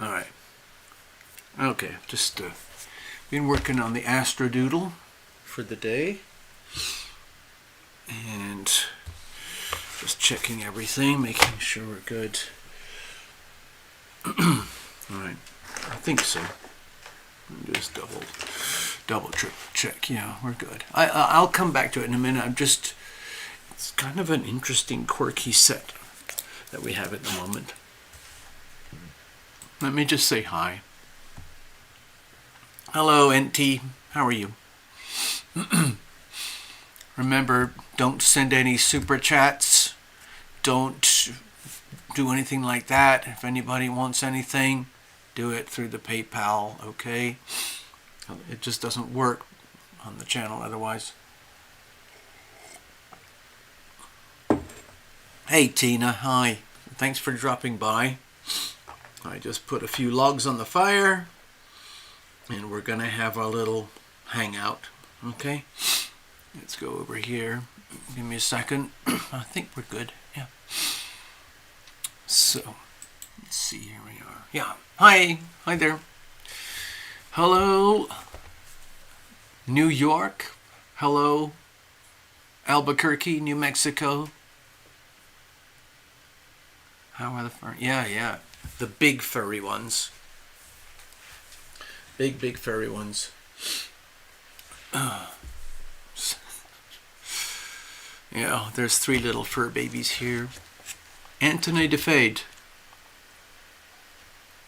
All right. Okay, just been working on the Astrodoodle for the day. And just checking everything, making sure we're good. All right, I think so. Just double, triple check. Yeah, we're good. I'll come back to it in a minute. It's kind of an interesting, quirky set that we have at the moment. Let me just say hi. Hello, NT. How are you? Remember, don't send any super chats. Don't do anything like that. If anybody wants anything, do it through the PayPal, okay? It just doesn't work on the channel otherwise. Hey, Tina. Hi. Thanks for dropping by. I just put a few logs on the fire, and we're going to have a little hangout, okay? Let's go over here. Give me a second. I think we're good. Yeah. So, let's see. Here we are. Yeah. Hi. Hi there. Hello, New York. Hello, Albuquerque, New Mexico. How are the furry? Yeah. The big furry ones. Big furry ones. Yeah, there's 3 little fur babies here. Anthony DeFade.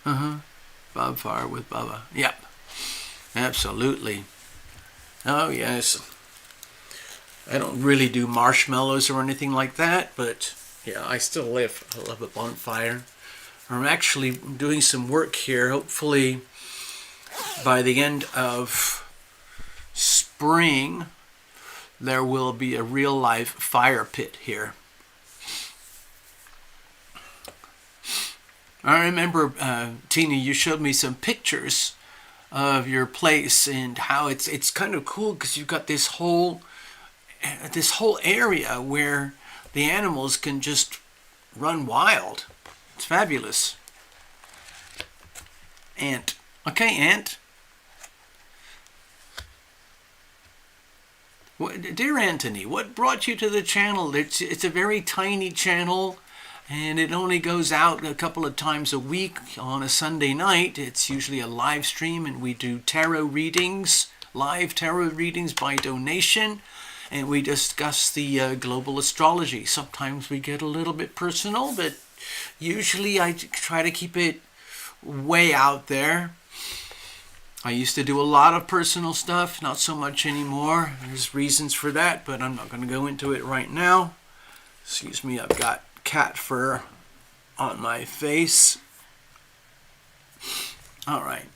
Bob Farr with Bubba. Yep. Absolutely. Oh, yes. I don't really do marshmallows or anything like that, but yeah, I love a bonfire. I'm actually doing some work here. Hopefully, by the end of spring, there will be a real life fire pit here. I remember, Tina, you showed me some pictures of your place and how it's kind of cool because you've got this whole area where the animals can just run wild. It's fabulous. Ant. Okay, Ant. Dear Anthony, what brought you to the channel? It's a very tiny channel, and it only goes out a couple of times a week on a Sunday night. It's usually a live stream, and we do tarot readings, live tarot readings by donation, and we discuss the global astrology. Sometimes we get a little bit personal, but usually I try to keep it way out there. I used to do a lot of personal stuff, not so much anymore. There's reasons for that, but I'm not going to go into it right now. Excuse me, I've got cat fur on my face. All right.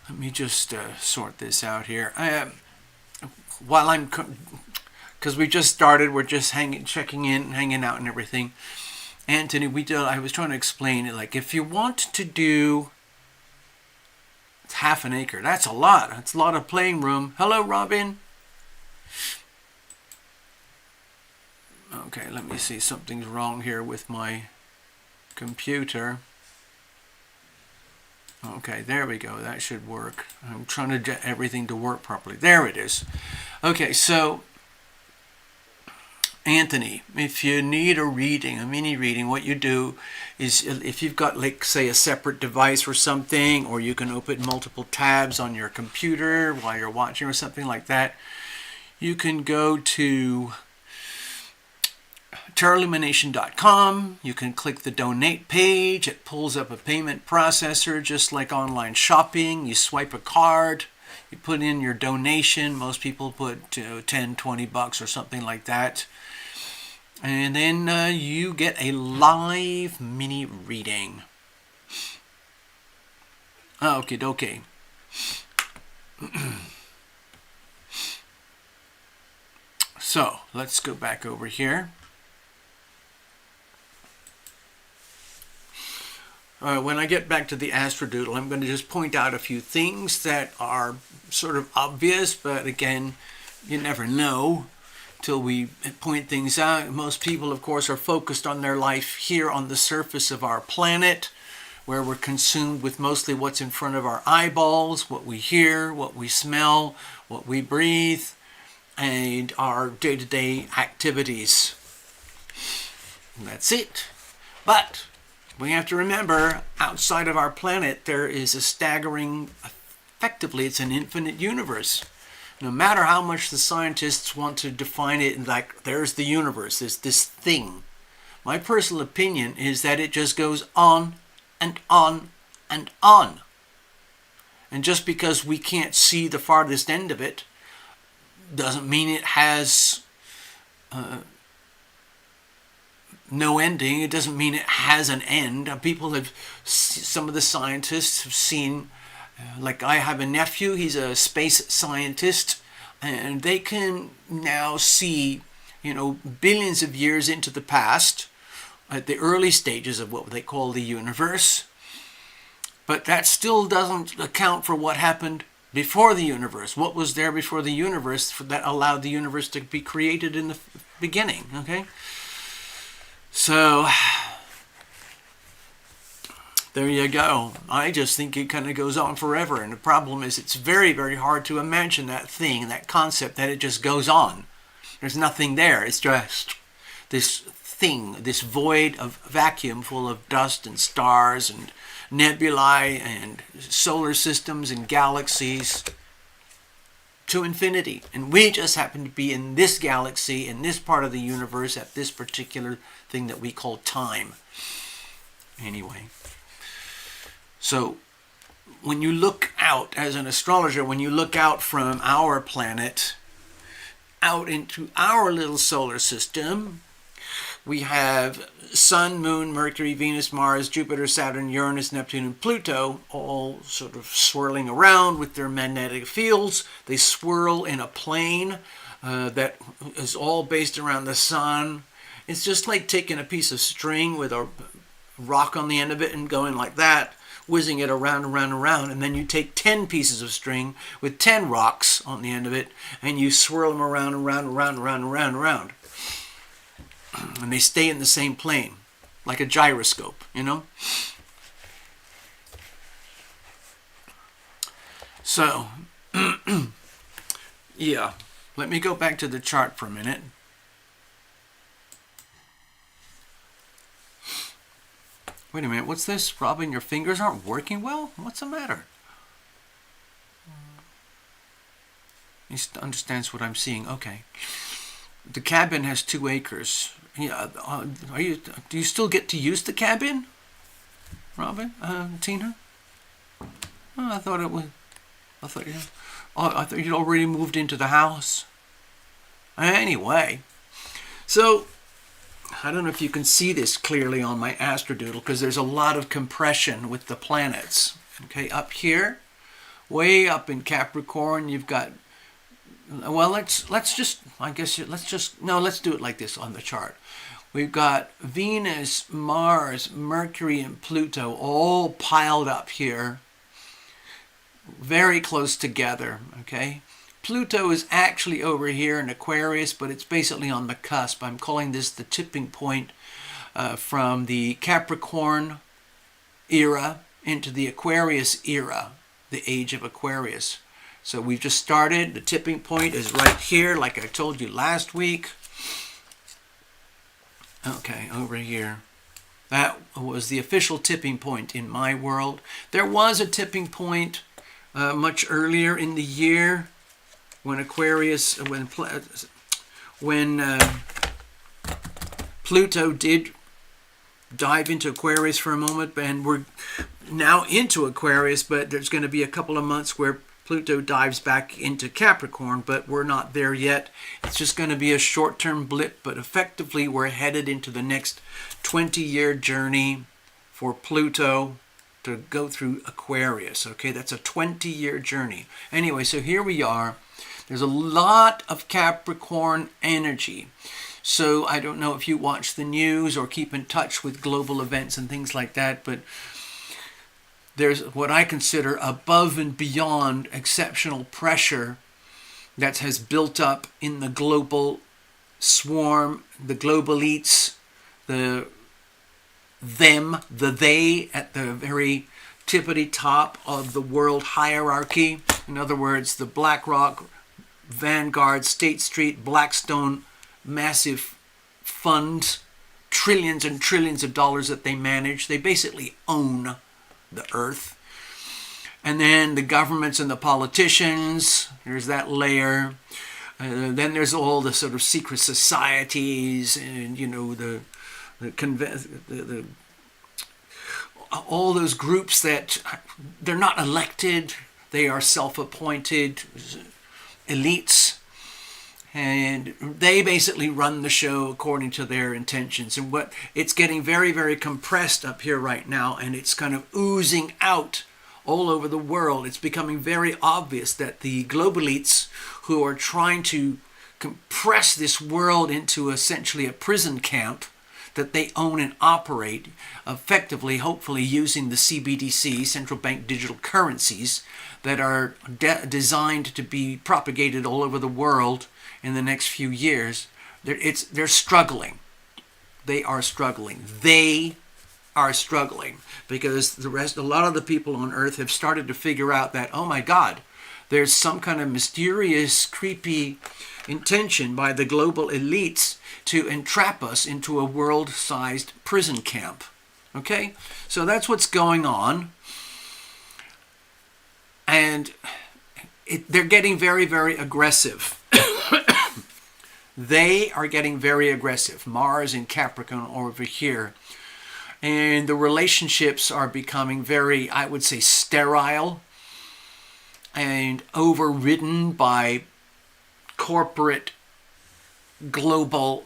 Let me just sort this out here. Because we just started, we're just checking in, hanging out and everything. Anthony, I was trying to explain it, like if you want to do half an acre, that's a lot. That's a lot of playing room. Hello, Robin. Okay, let me see. Something's wrong here with my computer. Okay, there we go. That should work. I'm trying to get everything to work properly. There it is. Okay, so Anthony, if you need a reading, a mini reading, what you do is if you've got, like, say, a separate device or something, or you can open multiple tabs on your computer while you're watching or something like that, you can go to TarotLumination.com. You can click the donate page. It pulls up a payment processor just like online shopping. You swipe a card. You put in your donation. Most people put $10-20 or something like that. And then you get a live mini reading. Okay, dokie. So, let's go back over here. When I get back to the Astrodoodle, I'm going to just point out a few things that are sort of obvious, but again, you never know till we point things out. Most people, of course, are focused on their life here on the surface of our planet, where we're consumed with mostly what's in front of our eyeballs, what we hear, what we smell, what we breathe, and our day-to-day activities. And that's it. But we have to remember, outside of our planet, there is a staggering, effectively, it's an infinite universe. No matter how much the scientists want to define it, like, there's the universe, there's this thing. My personal opinion is that it just goes on and on and on. And just because we can't see the farthest end of it, doesn't mean it has no ending. It doesn't mean it has an end. Some of the scientists have seen, like I have a nephew, he's a space scientist, and they can now see, billions of years into the past, at the early stages of what they call the universe. But that still doesn't account for what happened before the universe. What was there before the universe that allowed the universe to be created in the beginning, okay? So, there you go. I just think it kind of goes on forever. And the problem is it's very, very hard to imagine that thing, that concept, that it just goes on. There's nothing there. It's just this thing, this void of vacuum full of dust and stars and nebulae and solar systems and galaxies to infinity. And we just happen to be in this galaxy, in this part of the universe, at this particular thing that we call time. Anyway. So, when you look out as an astrologer, when you look out from our planet, out into our little solar system, we have Sun, Moon, Mercury, Venus, Mars, Jupiter, Saturn, Uranus, Neptune, and Pluto, all sort of swirling around with their magnetic fields. They swirl in a plane that is all based around the sun. It's just like taking a piece of string with a rock on the end of it and going like that, whizzing it around and around and around, and then you take 10 pieces of string with 10 rocks on the end of it, and you swirl them around and around and around and around and around and around. And they stay in the same plane, like a gyroscope, So, yeah, let me go back to the chart for a minute. Wait a minute, what's this? Robin, your fingers aren't working well? What's the matter? He understands what I'm seeing. Okay. The cabin has 2 acres. Yeah. Do you still get to use the cabin, Robin? Tina? Oh, I thought you'd already moved into the house. Anyway, so I don't know if you can see this clearly on my astrodoodle because there's a lot of compression with the planets. Okay, up here, way up in Capricorn, you've got. Well, let's do it like this on the chart. We've got Venus, Mars, Mercury, and Pluto all piled up here, very close together, okay? Pluto is actually over here in Aquarius, but it's basically on the cusp. I'm calling this the tipping point from the Capricorn era into the Aquarius era, the age of Aquarius. So we've just started. The tipping point is right here, like I told you last week. Okay, over here. That was the official tipping point in my world. There was a tipping point much earlier in the year when Pluto did dive into Aquarius for a moment, and we're now into Aquarius, but there's going to be a couple of months where Pluto dives back into Capricorn, but we're not there yet. It's just going to be a short-term blip, but effectively we're headed into the next 20-year journey for Pluto to go through Aquarius. Okay, that's a 20-year journey. Anyway, so here we are. There's a lot of Capricorn energy. So I don't know if you watch the news or keep in touch with global events and things like that, but there's what I consider above and beyond exceptional pressure that has built up in the global swarm, the global elites, the them, the they at the very tippity top of the world hierarchy. In other words, the BlackRock, Vanguard, State Street, Blackstone, massive funds, trillions and trillions of dollars that they manage. They basically own the earth. And then the governments and the politicians, there's that layer. Then there's all the sort of secret societies and, you know, all those groups that they're not elected, they are self-appointed elites, and they basically run the show according to their intentions. And what it's getting very, very compressed up here right now, and it's kind of oozing out all over the world. It's becoming very obvious that the global elites who are trying to compress this world into essentially a prison camp that they own and operate, effectively, hopefully using the CBDC, central bank digital currencies, that are designed to be propagated all over the world in the next few years. They're struggling. They are struggling. They are struggling because a lot of the people on Earth have started to figure out that, oh my God, there's some kind of mysterious, creepy intention by the global elites to entrap us into a world-sized prison camp. Okay? So that's what's going on. And they're getting very, very aggressive. They are getting very aggressive. Mars in Capricorn over here. And the relationships are becoming very, I would say, sterile and overridden by corporate global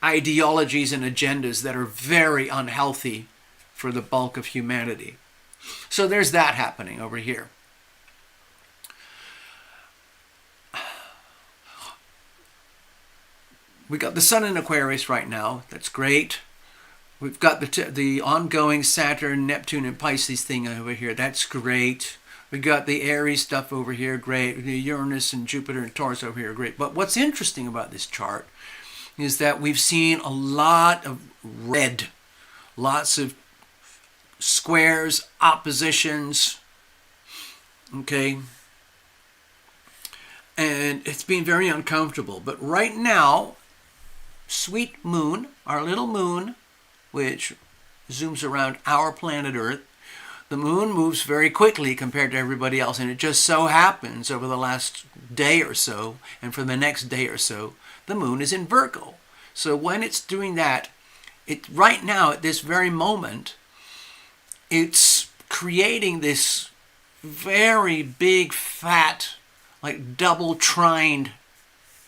ideologies and agendas that are very unhealthy for the bulk of humanity. So there's that happening over here. We got the Sun in Aquarius right now. That's great. We've got the ongoing Saturn, Neptune, and Pisces thing over here. That's great. We got the Aries stuff over here. Great. The Uranus and Jupiter and Taurus over here. Great. But what's interesting about this chart is that we've seen a lot of red, lots of squares, oppositions. Okay. And it's been very uncomfortable. But right now, sweet moon, our little moon, which zooms around our planet Earth, the moon moves very quickly compared to everybody else. And it just so happens over the last day or so, and for the next day or so, the moon is in Virgo. So when it's doing that, right now at this very moment, it's creating this very big, fat, like double trined,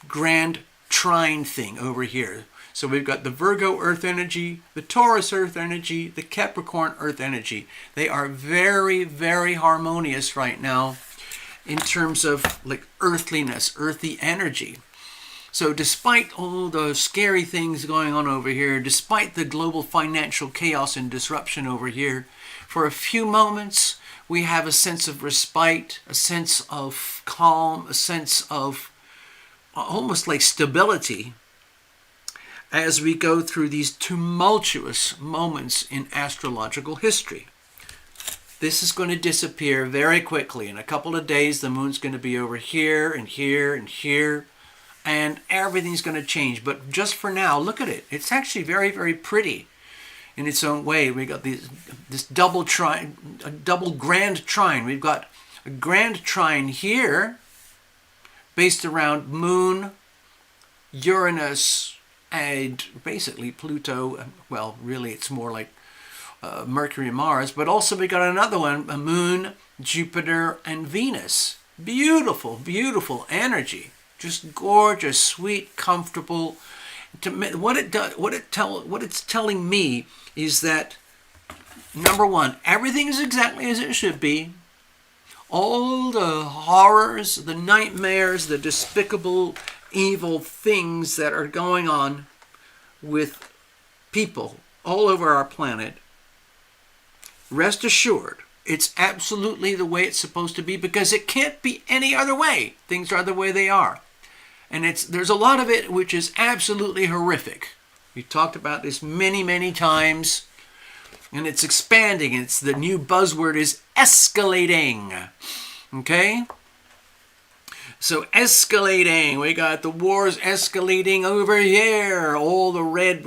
grand trine thing over here. So we've got the Virgo earth energy, the Taurus earth energy, the Capricorn earth energy. They are very, very harmonious right now in terms of like earthliness, earthy energy. So despite all the scary things going on over here, despite the global financial chaos and disruption over here, for a few moments we have a sense of respite, a sense of calm, a sense of almost like stability as we go through these tumultuous moments in astrological history. This is going to disappear very quickly. In a couple of days, the moon's going to be over here and here and here, and everything's going to change. But just for now, look at it. It's actually very, very pretty in its own way. We got this double trine, a double grand trine. We've got a grand trine here based around Moon, Uranus, and basically Pluto. Well, really it's more like Mercury and Mars, but also we got another one, a Moon, Jupiter, and Venus. Beautiful, beautiful energy. Just gorgeous, sweet, comfortable. What it's telling me is that, number one, everything is exactly as it should be. All the horrors, the nightmares, the despicable, evil things that are going on with people all over our planet, rest assured, it's absolutely the way it's supposed to be, because it can't be any other way. Things are the way they are. And there's a lot of it which is absolutely horrific. We talked about this many, many times. And it's expanding. It's the new buzzword is escalating. Okay? So escalating, we got the wars escalating over here. All the red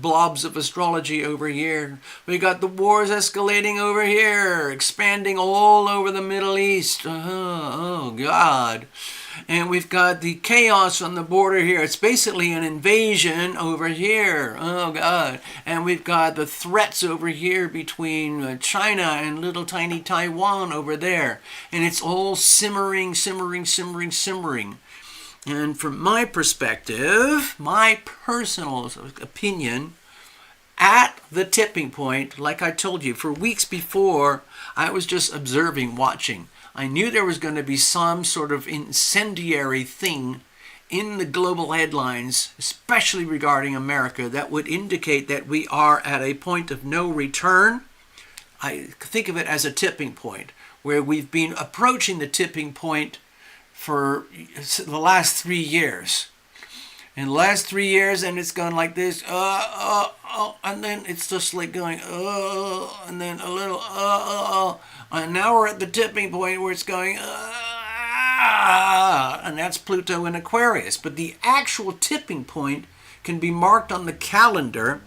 blobs of astrology over here. We got the wars escalating over here, expanding all over the Middle East. Oh, God. And we've got the chaos on the border here. It's basically an invasion over here. Oh, God. And we've got the threats over here between China and little tiny Taiwan over there. And it's all simmering, simmering, simmering, simmering. And from my perspective, my personal opinion, at the tipping point, like I told you, for weeks before, I was just observing, watching. I knew there was going to be some sort of incendiary thing in the global headlines, especially regarding America, that would indicate that we are at a point of no return. I think of it as a tipping point, where we've been approaching the tipping point for the last 3 years. In the last 3 years, and it's gone like this, and then it's just like going, and then a little, and now we're at the tipping point where it's going, and that's Pluto in Aquarius. But the actual tipping point can be marked on the calendar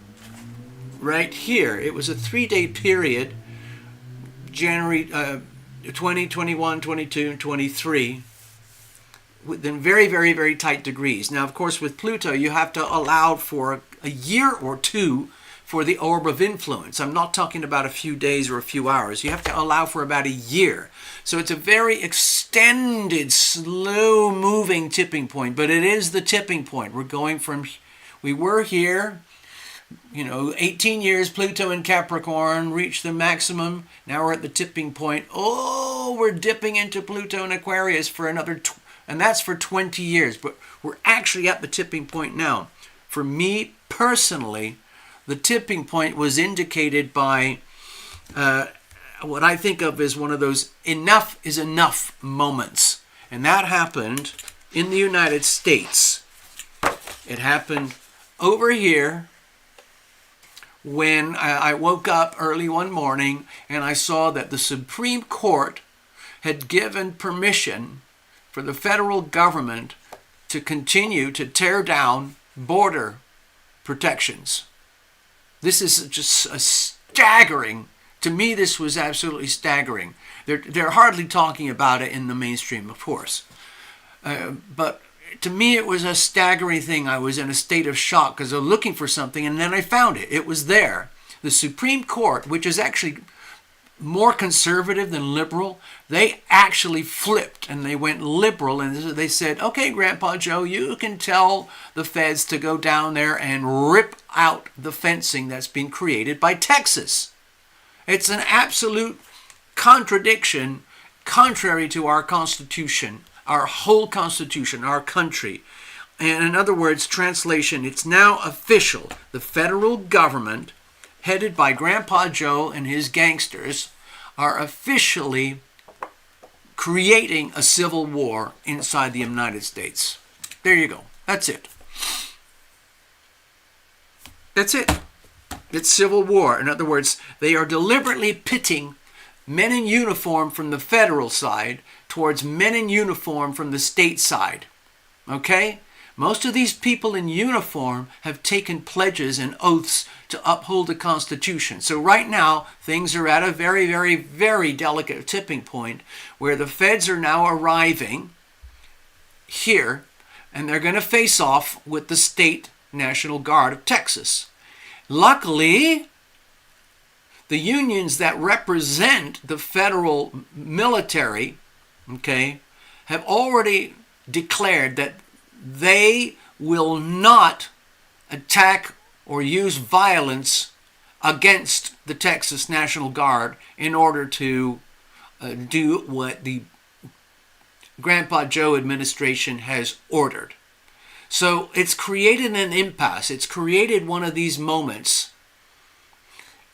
right here. It was a 3-day period, January 20, 21, 22, and 23. Within very, very, very tight degrees. Now, of course, with Pluto, you have to allow for a year or two for the orb of influence. I'm not talking about a few days or a few hours. You have to allow for about a year. So it's a very extended, slow-moving tipping point, but it is the tipping point. We're going from, we were here, 18 years, Pluto in Capricorn reached the maximum. Now we're at the tipping point. Oh, we're dipping into Pluto in Aquarius for another and that's for 20 years, but we're actually at the tipping point now. For me personally, the tipping point was indicated by what I think of as one of those enough is enough moments. And that happened in the United States. It happened over here when I woke up early one morning and I saw that the Supreme Court had given permission for the federal government to continue to tear down border protections. This is just a staggering, to me this was absolutely staggering. They're hardly talking about it in the mainstream, of course. But to me it was a staggering thing. I was in a state of shock because I was looking for something and then I found it. It was there. The Supreme Court, which is actually more conservative than liberal, they actually flipped and they went liberal and they said, okay, Grandpa Joe, you can tell the feds to go down there and rip out the fencing that's been created by Texas. It's an absolute contradiction, contrary to our Constitution, our whole Constitution, our country. And in other words, translation, it's now official. The federal government, headed by Grandpa Joe and his gangsters, are officially creating a civil war inside the United States. There you go. That's it. That's it. It's civil war. In other words, they are deliberately pitting men in uniform from the federal side towards men in uniform from the state side. Okay? Most of these people in uniform have taken pledges and oaths to uphold the Constitution. So right now, things are at a very, very, very delicate tipping point where the feds are now arriving here and they're going to face off with the State National Guard of Texas. Luckily, the unions that represent the federal military, okay, have already declared that they will not attack or use violence against the Texas National Guard in order to do what the Grandpa Joe administration has ordered. So it's created an impasse. It's created one of these moments.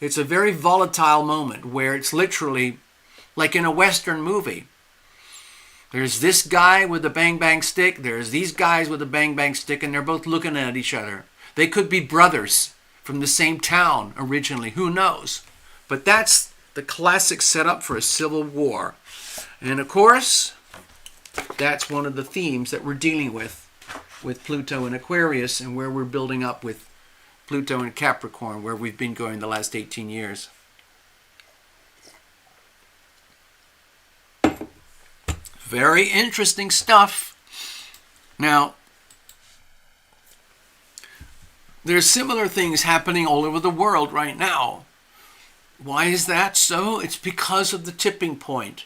It's a very volatile moment where it's literally like in a Western movie. There's this guy with a bang bang stick. There's these guys with a bang bang stick, and they're both looking at each other. They could be brothers from the same town originally. Who knows? But that's the classic setup for a civil war. And of course, that's one of the themes that we're dealing with Pluto in Aquarius, and where we're building up with Pluto in Capricorn, where we've been going the last 18 years. Very interesting stuff. Now, there's similar things happening all over the world right now. Why is that so? It's because of the tipping point.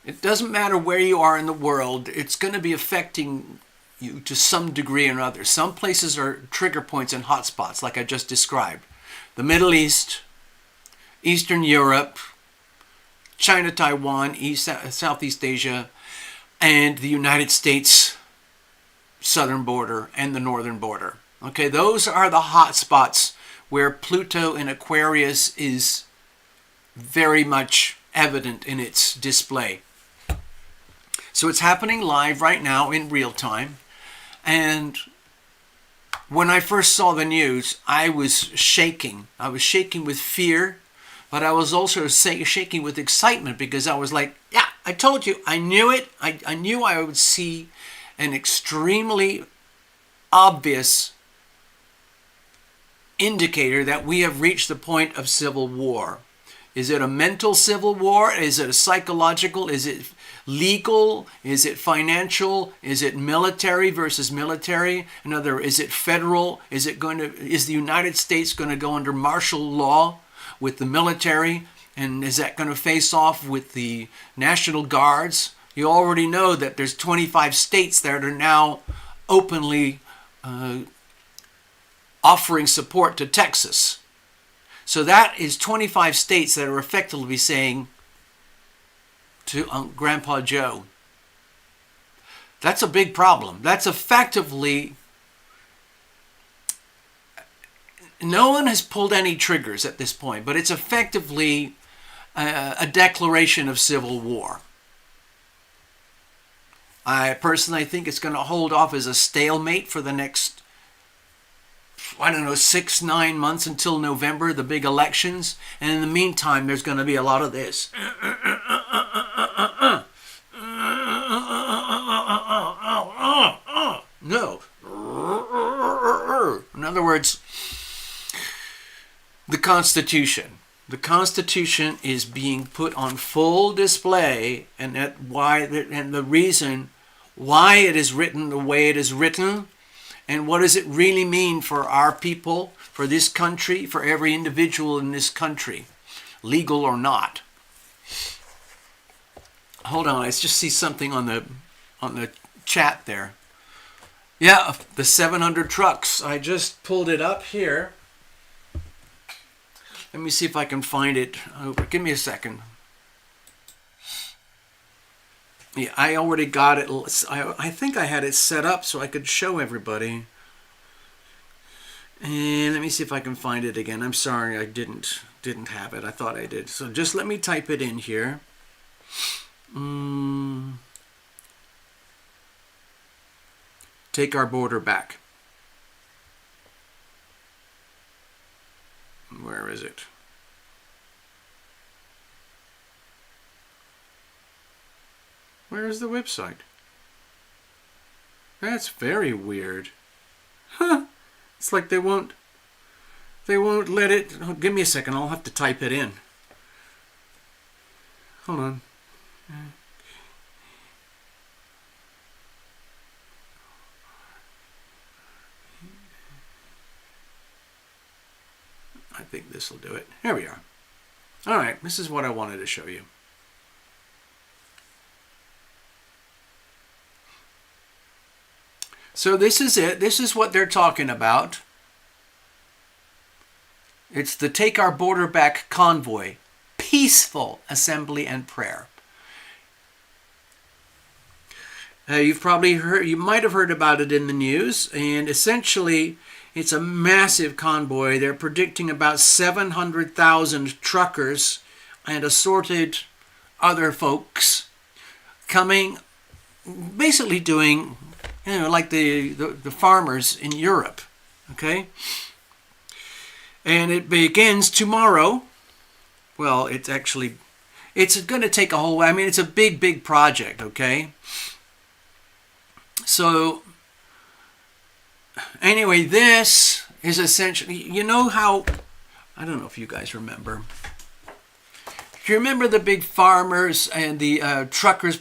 It doesn't matter where you are in the world, it's going to be affecting you to some degree or another. Some places are trigger points and hotspots, like I just described. The Middle East, Eastern Europe, China, Taiwan, Southeast Asia, and the United States southern border and the northern border. Okay, those are the hotspots where Pluto in Aquarius is very much evident in its display. So it's happening live right now in real time. And when I first saw the news, I was shaking. I was shaking with fear, but I was also shaking with excitement, because I was like, yeah, I told you, I knew it. I knew I would see an extremely obvious indicator that we have reached the point of civil war. Is it a mental civil war? Is it a psychological? Is it legal? Is it financial? Is it military versus military? In other words, is it federal? Is the United States going to go under martial law with the military? And is that going to face off with the National Guards? You already know that there's 25 states that are now openly offering support to Texas. So that is 25 states that are effectively saying to Grandpa Joe, that's a big problem. That's effectively, no one has pulled any triggers at this point, but it's effectively a declaration of civil war. I personally think it's going to hold off as a stalemate for the next, 6-9 months until November, the big elections. And in the meantime, there's going to be a lot of this. No. In other words, the Constitution. The Constitution is being put on full display, and the reason why it is written the way it is written, and what does it really mean for our people, for this country, for every individual in this country, legal or not. Hold on, I just see something on the chat there. Yeah, the 700 trucks. I just pulled it up here. Let me see if I can find it. Give me a second. Yeah, I already got it. I think I had it set up so I could show everybody. And let me see if I can find it again. I'm sorry, I didn't have it. I thought I did. So just let me type it in here. Take our border back. Where is it? Where is the website? That's very weird. Huh. It's like they won't let it. Oh, give me a second. I'll have to type it in. Hold on. I think this will do it. Here we are. All right, this is what I wanted to show you. So this is it. This is what they're talking about. It's the Take Our Border Back convoy. Peaceful assembly and prayer. You've probably heard, you might have heard about it in the news, and essentially it's a massive convoy. They're predicting about 700,000 truckers and assorted other folks coming, basically doing, like the farmers in Europe. Okay? And it begins tomorrow. Well, it's going to take a whole, I mean, it's a big, big project, okay? So, anyway, this is essentially, you know how, I don't know if you guys remember. Do you remember the big farmers and the truckers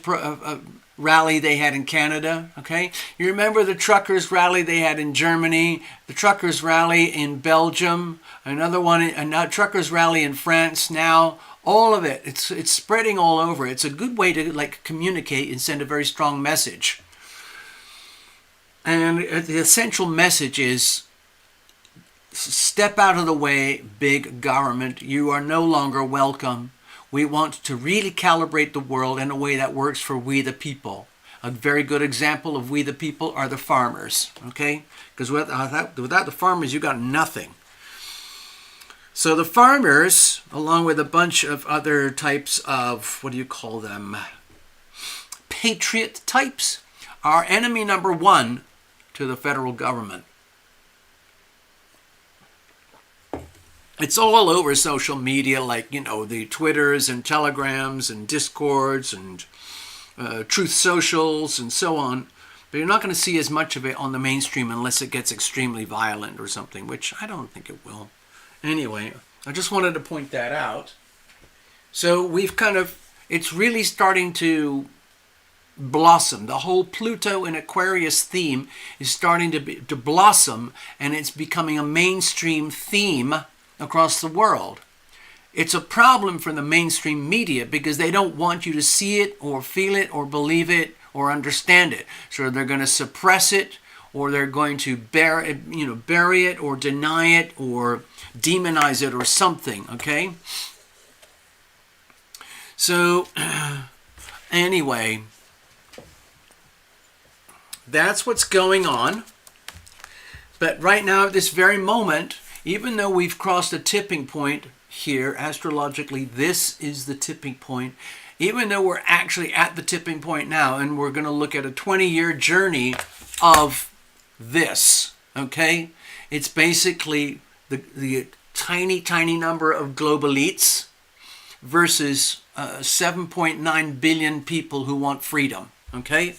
rally they had in Canada? Okay, you remember the truckers rally they had in Germany, the truckers rally in Belgium, another one, a truckers rally in France. Now, all of it, it's spreading all over. It's a good way to like communicate and send a very strong message. And the essential message is, step out of the way, big government. You are no longer welcome. We want to really calibrate the world in a way that works for we the people. A very good example of we the people are the farmers, okay? Because without the farmers, you got nothing. So the farmers, along with a bunch of other types of, what do you call them? Patriot types, are enemy number one to the federal government. It's all over social media, like, you know, the Twitters and Telegrams and Discords and Truth Socials and so on. But you're not going to see as much of it on the mainstream unless it gets extremely violent or something, which I don't think it will. Anyway, I just wanted to point that out. So we've it's really starting to blossom. The whole Pluto and Aquarius theme is starting to blossom, and it's becoming a mainstream theme across the world. It's a problem for the mainstream media because they don't want you to see it or feel it or believe it or understand it. So they're going to suppress it, or they're going to bury it or deny it or demonize it or something, okay? So anyway, that's what's going on. But right now, at this very moment, even though we've crossed a tipping point here, astrologically, this is the tipping point. Even though we're actually at the tipping point now, and we're going to look at a 20-year journey of this, okay? It's basically the tiny, tiny number of global elites versus 7.9 billion people who want freedom, okay?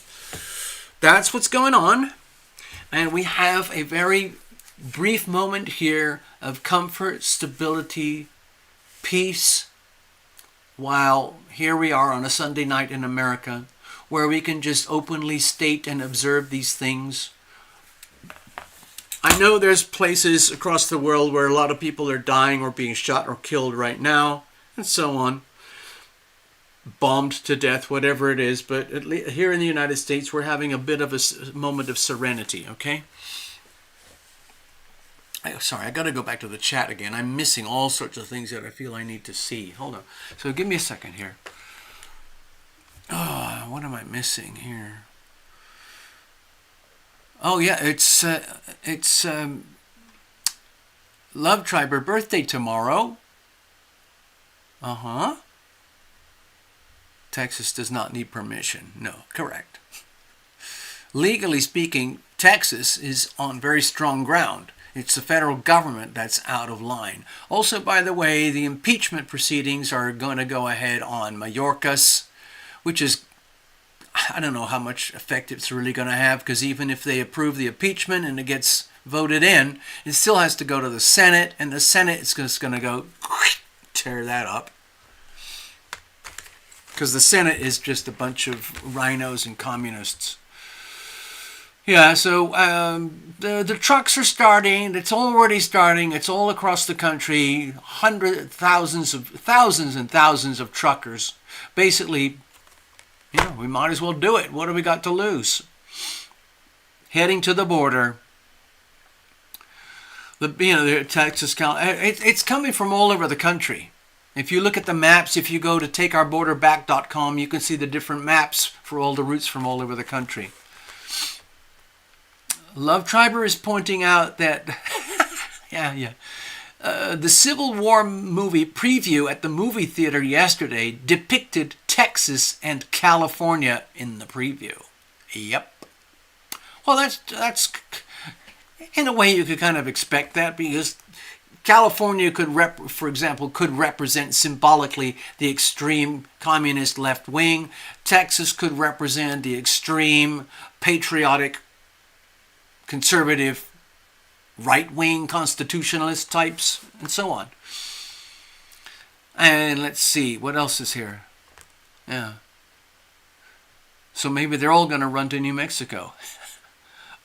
That's what's going on. And we have a very brief moment here of comfort, stability, peace, while here we are on a Sunday night in America, where we can just openly state and observe these things. I know there's places across the world where a lot of people are dying or being shot or killed right now, and so on. Bombed to death, whatever it is, but at least here in the United States, we're having a bit of a moment of serenity, okay? Sorry, I got to go back to the chat again. I'm missing all sorts of things that I feel I need to see. Hold on. So give me a second here. Oh, what am I missing here? Oh, yeah, it's Love Tribe, her birthday tomorrow. Uh-huh. Texas does not need permission. No, correct. Legally speaking, Texas is on very strong ground. It's the federal government that's out of line. Also, by the way, the impeachment proceedings are going to go ahead on Mayorkas, which is, I don't know how much effect it's really going to have, because even if they approve the impeachment and it gets voted in, it still has to go to the Senate, and the Senate is just going to go tear that up. Because the Senate is just a bunch of rhinos and communists. Yeah, so the trucks are starting. It's already starting. It's all across the country. Thousands and thousands of truckers. Basically, we might as well do it. What do we got to lose? Heading to the border. The Texas County. It's coming from all over the country. If you look at the maps, if you go to takeourborderback.com, you can see the different maps for all the routes from all over the country. Love Triber is pointing out that the Civil War movie preview at the movie theater yesterday depicted Texas and California in the preview. Yep. Well, that's in a way, you could kind of expect that, because California for example, could represent symbolically the extreme communist left wing. Texas could represent the extreme patriotic conservative right-wing constitutionalist types, and so on. And let's see, what else is here? Yeah. So maybe they're all going to run to New Mexico.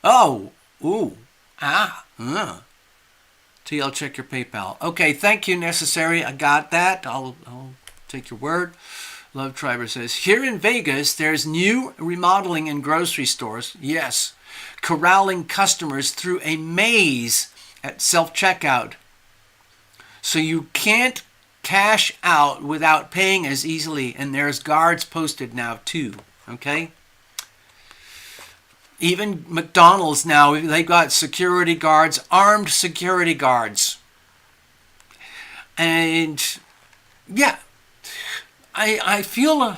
Oh, ooh, TL, check your PayPal. Okay, thank you, Necessary. I got that. I'll take your word. Love Triber says, here in Vegas, there's new remodeling in grocery stores. Yes. Corralling customers through a maze at self-checkout. So you can't cash out without paying as easily. And there's guards posted now, too. Okay? Even McDonald's now, they've got security guards, armed security guards. And, yeah, I feel,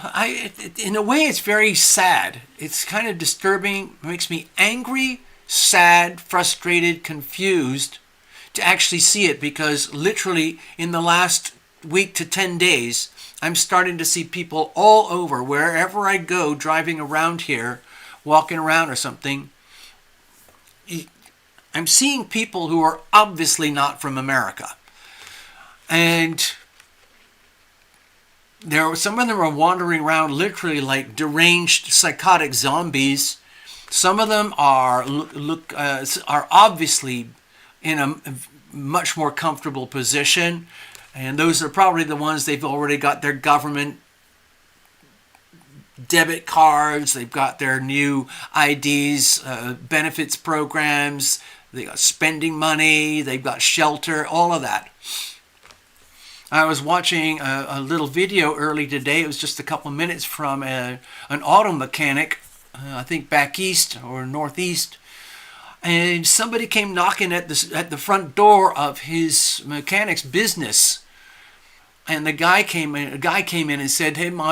in a way, it's very sad. It's kind of disturbing. It makes me angry, sad, frustrated, confused to actually see it, because literally in the last week to 10 days, I'm starting to see people all over, wherever I go, driving around here, walking around or something. I'm seeing people who are obviously not from America. And some of them are wandering around literally like deranged, psychotic zombies. Some of them are obviously in a much more comfortable position, and those are probably the ones they've already got their government debit cards, they've got their new IDs, benefits programs, they got spending money, they've got shelter, all of that. I was watching a little video early today. It was just a couple of minutes from an auto mechanic, I think back east or northeast, and somebody came knocking at the front door of his mechanic's business. And the guy came in and said, "Hey, and the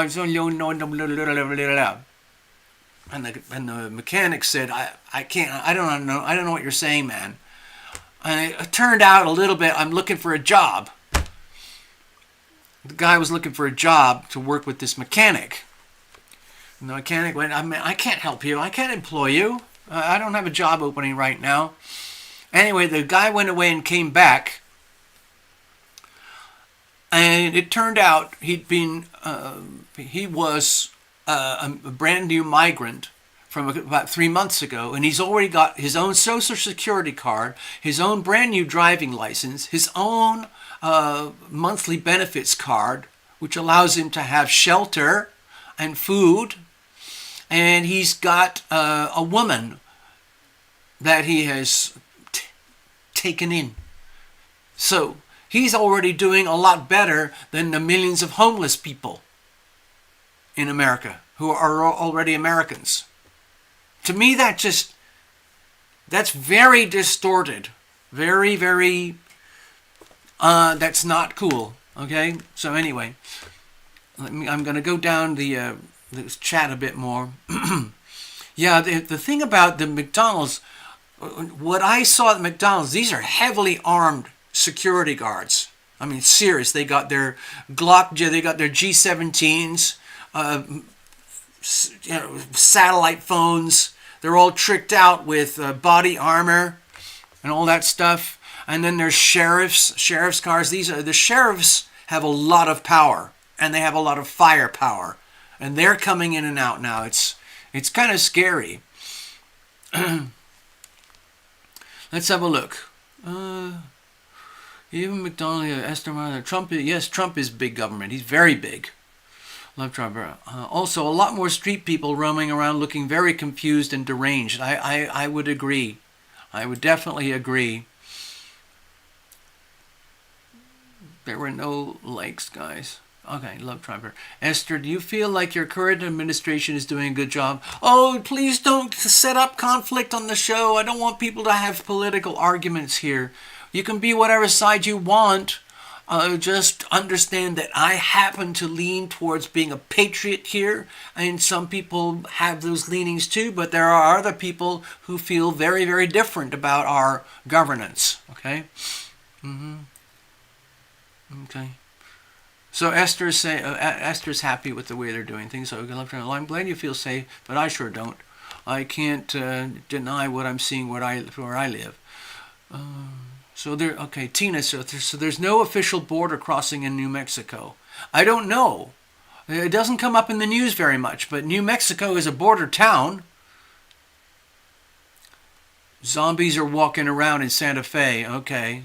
mechanic said, I can't, I don't know what you're saying, man." And it turned out a little bit, I'm looking for a job. The guy was looking for a job to work with this mechanic. And the mechanic went, I can't help you. I can't employ you. I don't have a job opening right now. Anyway, the guy went away and came back. And it turned out he was a brand new migrant from about 3 months ago, and he's already got his own Social Security card, his own brand new driving license, his own monthly benefits card, which allows him to have shelter and food, and he's got a woman that he has taken in. So he's already doing a lot better than the millions of homeless people in America who are already Americans. To me, that's very distorted. Very, very, that's not cool. Okay? So anyway, I'm going to go down the chat a bit more. Yeah, the thing about the McDonald's, what I saw at McDonald's, these are heavily armed security guards. I mean, serious. They got their Glock, they got their G17s, satellite phones. They're all tricked out with body armor and all that stuff. And then there's sheriff's cars. The sheriffs have a lot of power, and they have a lot of firepower, and they're coming in and out now. It's kind of scary. Let's have a look. Even McDonald, Trump is big government. He's very big. Love Trump. Also, a lot more street people roaming around looking very confused and deranged. I would agree. I would definitely agree. There were no likes, guys. Okay, Love Trump. Esther, do you feel like your current administration is doing a good job? Oh, please don't set up conflict on the show. I don't want people to have political arguments here. You can be whatever side you want. Just understand that I happen to lean towards being a patriot here, and some people have those leanings too, but there are other people who feel very, very different about our governance. Okay? Okay. So Esther's happy with the way they're doing things. So I'm glad you feel safe, but I sure don't. I can't deny what I'm seeing where I live. So there, okay, Tina. So there's no official border crossing in New Mexico. I don't know. It doesn't come up in the news very much, but New Mexico is a border town. Zombies are walking around in Santa Fe. Okay.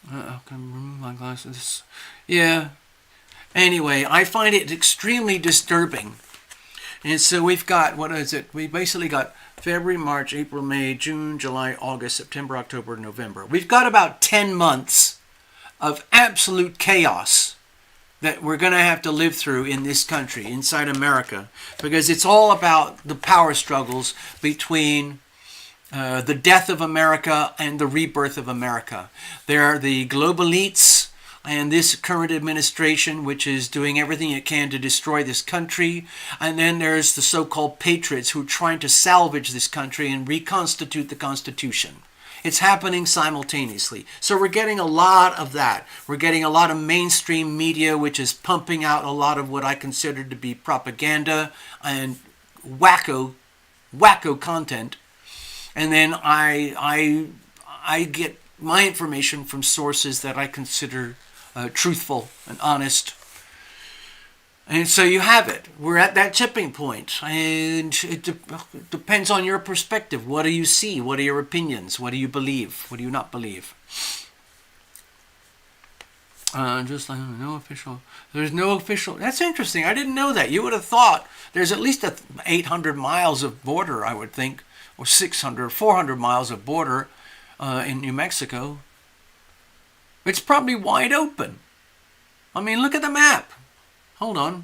I can remove my glasses. Yeah. Anyway, I find it extremely disturbing. And so we've got, what is it? We basically got February, March, April, May, June, July, August, September, October, November. We've got about 10 months of absolute chaos that we're going to have to live through in this country, inside America, because it's all about the power struggles between the death of America and the rebirth of America. There are the global elites and this current administration, which is doing everything it can to destroy this country. And then there's the so-called patriots who are trying to salvage this country and reconstitute the Constitution. It's happening simultaneously. So we're getting a lot of that. We're getting a lot of mainstream media, which is pumping out a lot of what I consider to be propaganda and wacko content. And then I get my information from sources that I consider truthful and honest. And so you have it. We're at that tipping point. And it depends on your perspective. What do you see? What are your opinions? What do you believe? What do you not believe? Just like no official. There's no official. That's interesting. I didn't know that. You would have thought there's at least 800 miles of border, I would think, or 600, 400 miles of border in New Mexico. It's probably wide open. I mean, look at the map. Hold on.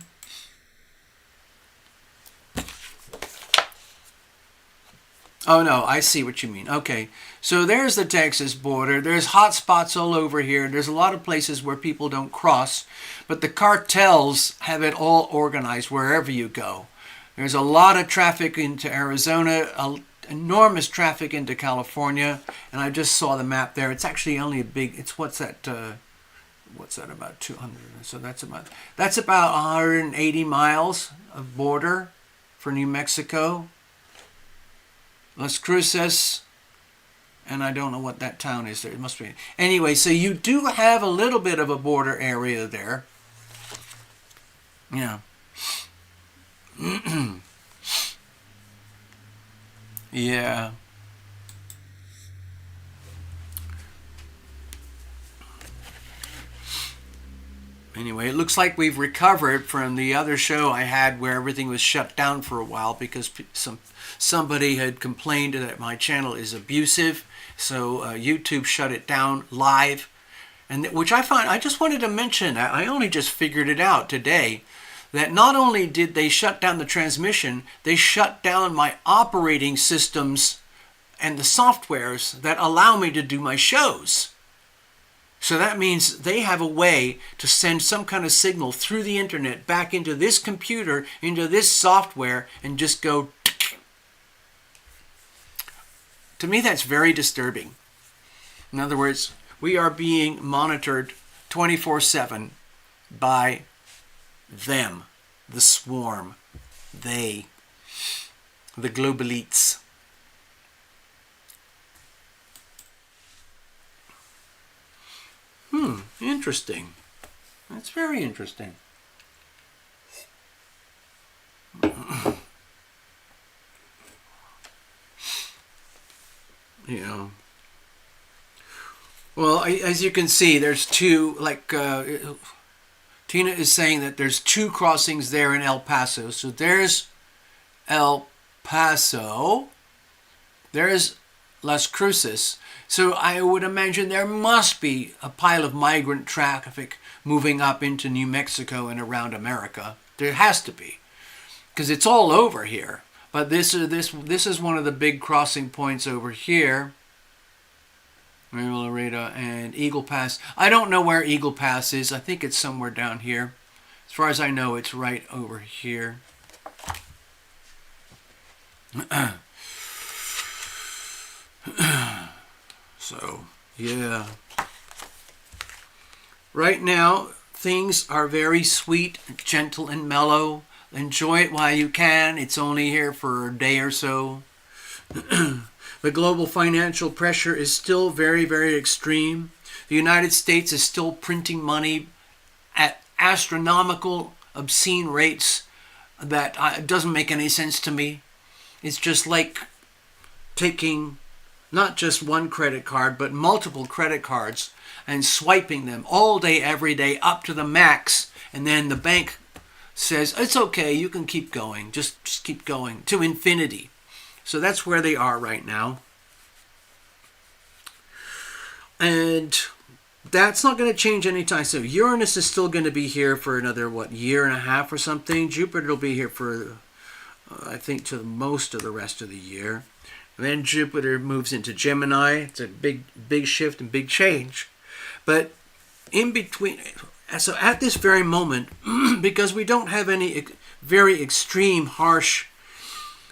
Oh, no, I see what you mean. Okay, so there's the Texas border. There's hot spots all over here. There's a lot of places where people don't cross, but the cartels have it all organized wherever you go. There's a lot of traffic into Arizona, enormous traffic into California, and I just saw the map there. It's actually only a big, it's what's that about 200? So that's about 180 miles of border for New Mexico. Las Cruces, and I don't know what that town is there. It must be. Anyway, so you do have a little bit of a border area there. Yeah. Yeah. Anyway, it looks like we've recovered from the other show I had where everything was shut down for a while because somebody had complained that my channel is abusive. So YouTube shut it down live, and which I just wanted to mention. I only just figured it out today that not only did they shut down the transmission, they shut down my operating systems and the softwares that allow me to do my shows. So that means they have a way to send some kind of signal through the internet back into this computer, into this software, and just go. To me, that's very disturbing. In other words, we are being monitored 24/7 by them, the swarm, they, the global elites. Interesting. That's very interesting. Yeah. Well, as you can see, there's two, Tina is saying that there's two crossings there in El Paso. So there's El Paso. There's Las Cruces. So I would imagine there must be a pile of migrant traffic moving up into New Mexico and around America. There has to be, because it's all over here. But this is one of the big crossing points over here. Laredo and Eagle Pass. I don't know where Eagle Pass is. I think it's somewhere down here. As far as I know, it's right over here. So, yeah. Right now, things are very sweet, gentle, and mellow. Enjoy it while you can. It's only here for a day or so. The global financial pressure is still very, very extreme. The United States is still printing money at astronomical, obscene rates that doesn't make any sense to me. It's just like taking not just one credit card, but multiple credit cards and swiping them all day, every day, up to the max. And then the bank says, it's okay, you can keep going. Just keep going to infinity. So that's where they are right now. And that's not going to change anytime soon. Uranus is still going to be here for another, year and a half or something. Jupiter will be here for, I think, to most of the rest of the year. And then Jupiter moves into Gemini. It's a big shift and big change. But in between, so at this very moment, because we don't have any very extreme, harsh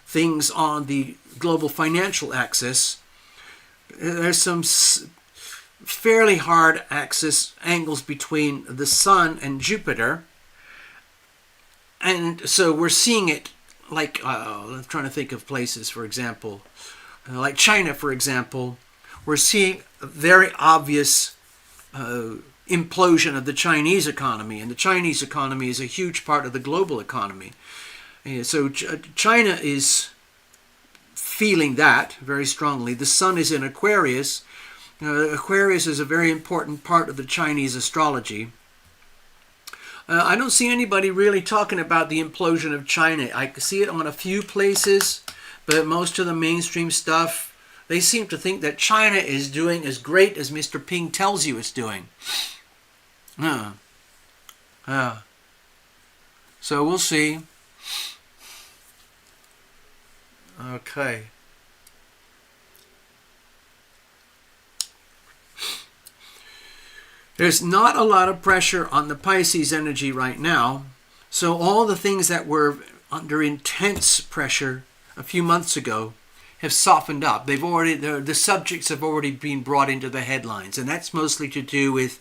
things on the global financial axis, there's some fairly hard axis angles between the Sun and Jupiter. And so we're seeing it like, I'm trying to think of places, for example, like China, for example. We're seeing a very obvious implosion of the Chinese economy, and the Chinese economy is a huge part of the global economy. So China is feeling that very strongly. The Sun is in Aquarius. Aquarius is a very important part of the Chinese astrology. I don't see anybody really talking about the implosion of China. I see it on a few places, but most of the mainstream stuff, they seem to think that China is doing as great as Mr. Ping tells you it's doing. So we'll see. Okay. There's not a lot of pressure on the Pisces energy right now. So all the things that were under intense pressure a few months ago have softened up. The subjects have already been brought into the headlines, and that's mostly to do with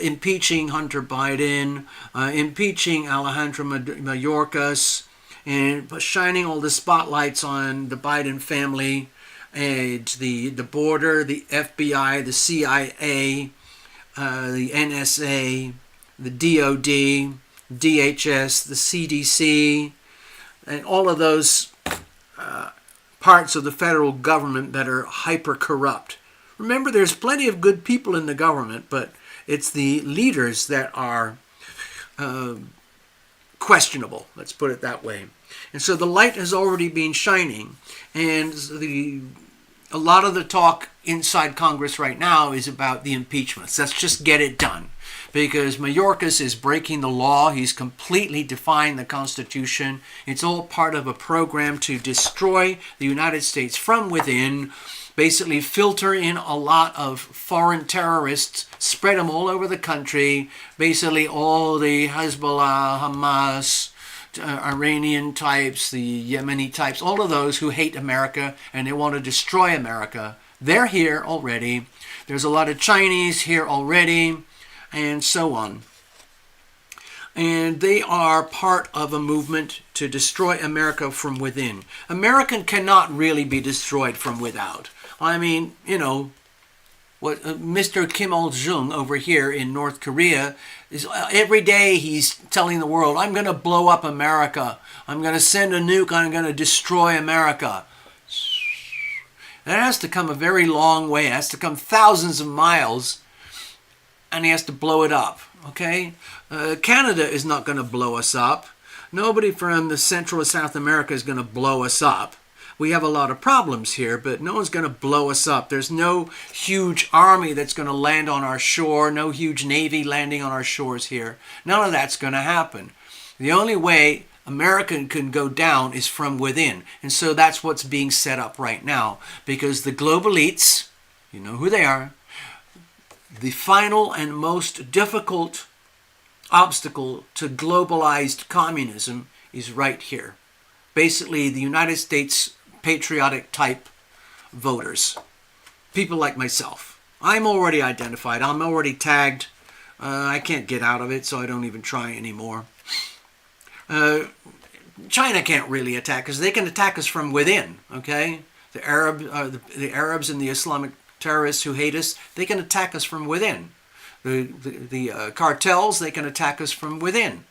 impeaching Hunter Biden, impeaching Alejandro Mayorkas, and shining all the spotlights on the Biden family, and the border, the FBI, the CIA, the NSA, the DOD, DHS, the CDC, and all of those parts of the federal government that are hyper corrupt. Remember, there's plenty of good people in the government, but it's the leaders that are questionable, let's put it that way. And so the light has already been shining, and a lot of the talk inside Congress right now is about the impeachments. Let's just get it done. Because Mayorkas is breaking the law. He's completely defying the Constitution. It's all part of a program to destroy the United States from within, basically filter in a lot of foreign terrorists, spread them all over the country, basically all the Hezbollah, Hamas, Iranian types, the Yemeni types, all of those who hate America and they want to destroy America. They're here already. There's a lot of Chinese here already, and so on. And they are part of a movement to destroy America from within. America cannot really be destroyed from without. I mean, what Mr. Kim Il-jung over here in North Korea is every day he's telling the world, I'm going to blow up America. I'm going to send a nuke. I'm going to destroy America. That has to come a very long way. It has to come thousands of miles, and he has to blow it up. Okay? Canada is not going to blow us up. Nobody from the Central or South America is going to blow us up. We have a lot of problems here, but no one's going to blow us up. There's no huge army that's going to land on our shore, no huge navy landing on our shores here. None of that's going to happen. The only way America can go down is from within. And so that's what's being set up right now, because the global elites, You know who they are. The final and most difficult obstacle to globalized communism is right here. Basically, the United States patriotic type voters. People like myself. I'm already identified. I'm already tagged. I can't get out of it, so I don't even try anymore. China can't really attack us. They can attack us from within, okay? The Arabs and the Islamic terrorists who hate us, they can attack us from within. The cartels, they can attack us from within.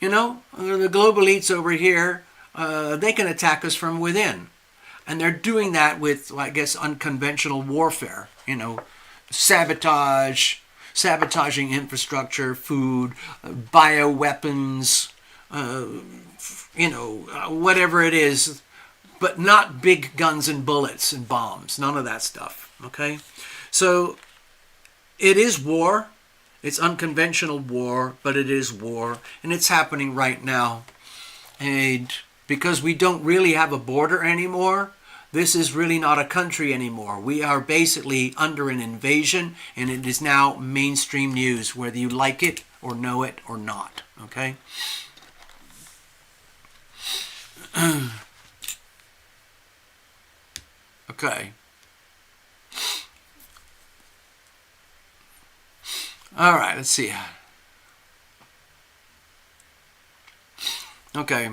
You know, the global elites over here, they can attack us from within. And they're doing that with, I guess, unconventional warfare. You know, sabotaging infrastructure, food, bioweapons, whatever it is, but not big guns and bullets and bombs. None of that stuff, okay? So it is war. It's unconventional war, but it is war, and it's happening right now. And because we don't really have a border anymore, this is really not a country anymore. We are basically under an invasion, and it is now mainstream news, whether you like it or know it or not, okay? Okay. All right, let's see. Okay.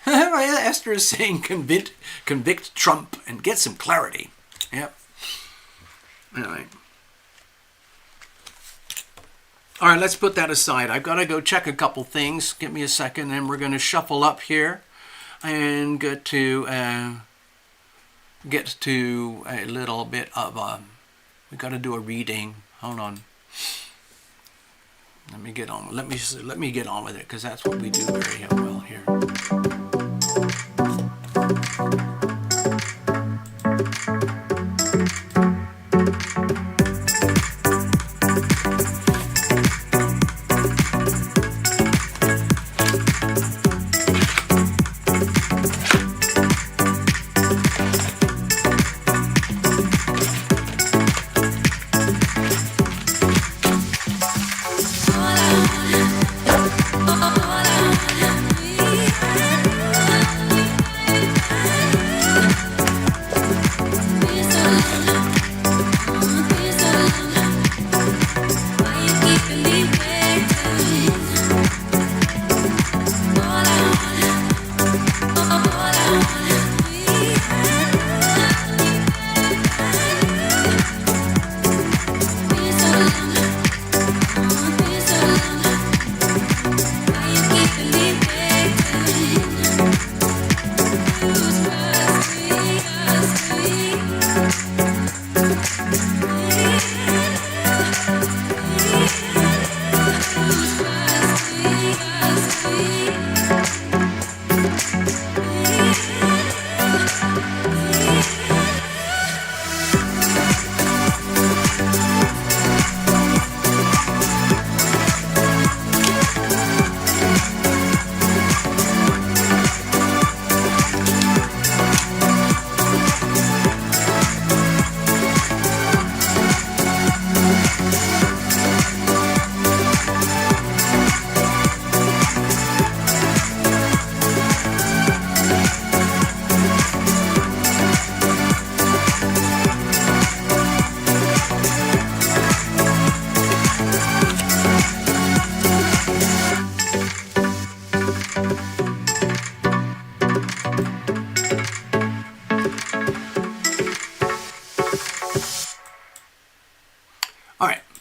Esther is saying convict Trump and get some clarity. Yep. All right. All right, let's put that aside. I've got to go check a couple things. Give me a second, and we're going to shuffle up here and get to a little bit of we've got to do a reading. Hold on. Let me get on with it, because that's what we do very well here.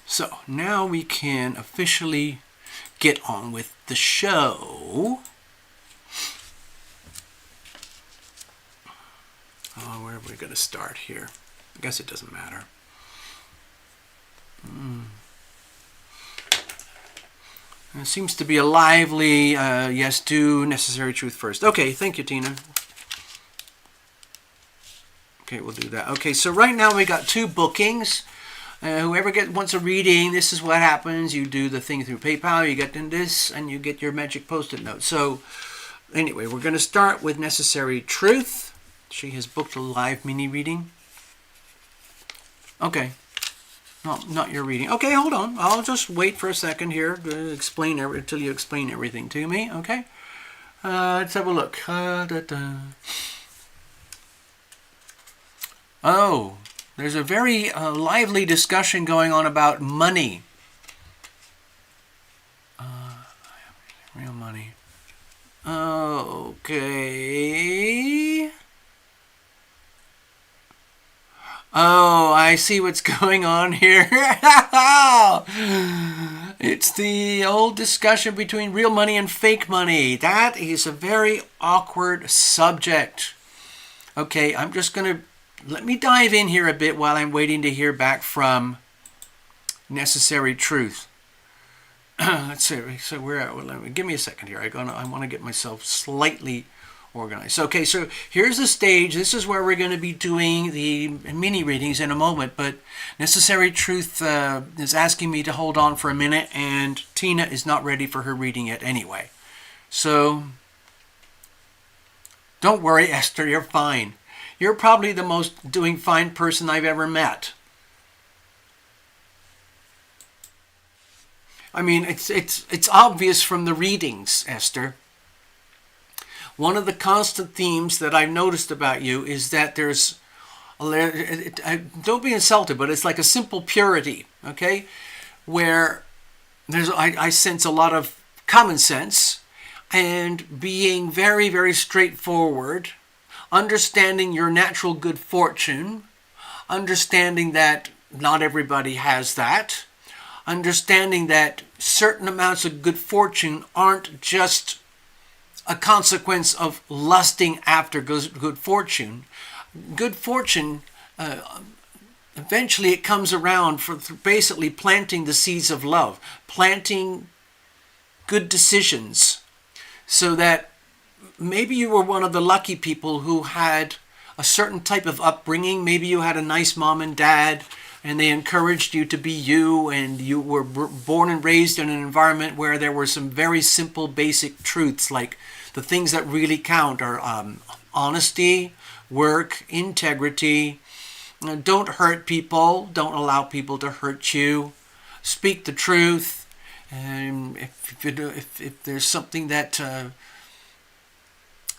So now we can officially get on with the show. Oh, where are we going to start here? I guess it doesn't matter. It seems to be a lively, yes, do necessary truth first. Okay, thank you, Tina. Okay, we'll do that. Okay, so right now we got 2 bookings. Whoever wants a reading, this is what happens. You do the thing through PayPal, you get in this, and you get your magic post-it note. So anyway, we're going to start with Necessary Truth. She has booked a live mini reading. Okay. No, not your reading. Okay, hold on. I'll just wait for a second here to explain until you explain everything to me. Okay. Let's have a look. Oh, there's a very lively discussion going on about money. Real money. Okay. Oh, I see what's going on here. It's the old discussion between real money and fake money. That is a very awkward subject. Okay, I'm just going to let me dive in here a bit while I'm waiting to hear back from Necessary Truth. Let's see. So we're at. Give me a second here. I want to get myself slightly organized. Okay, so here's the stage. This is where we're going to be doing the mini readings in a moment, but Necessary Truth is asking me to hold on for a minute, and Tina is not ready for her reading yet anyway. So don't worry, Esther, you're fine. You're probably the most doing fine person I've ever met. I mean, it's obvious from the readings, Esther. One of the constant themes that I've noticed about you is that there's, don't be insulted, but it's like a simple purity, okay? Where I sense a lot of common sense and being very, very straightforward, understanding your natural good fortune, understanding that not everybody has that, understanding that certain amounts of good fortune aren't just a consequence of lusting after good fortune. Good fortune, eventually it comes around for basically planting the seeds of love, planting good decisions, so that maybe you were one of the lucky people who had a certain type of upbringing. Maybe you had a nice mom and dad, and they encouraged you to be you, and you were born and raised in an environment where there were some very simple, basic truths, like the things that really count are honesty, work, integrity. Don't hurt people. Don't allow people to hurt you. Speak the truth. And if there's something that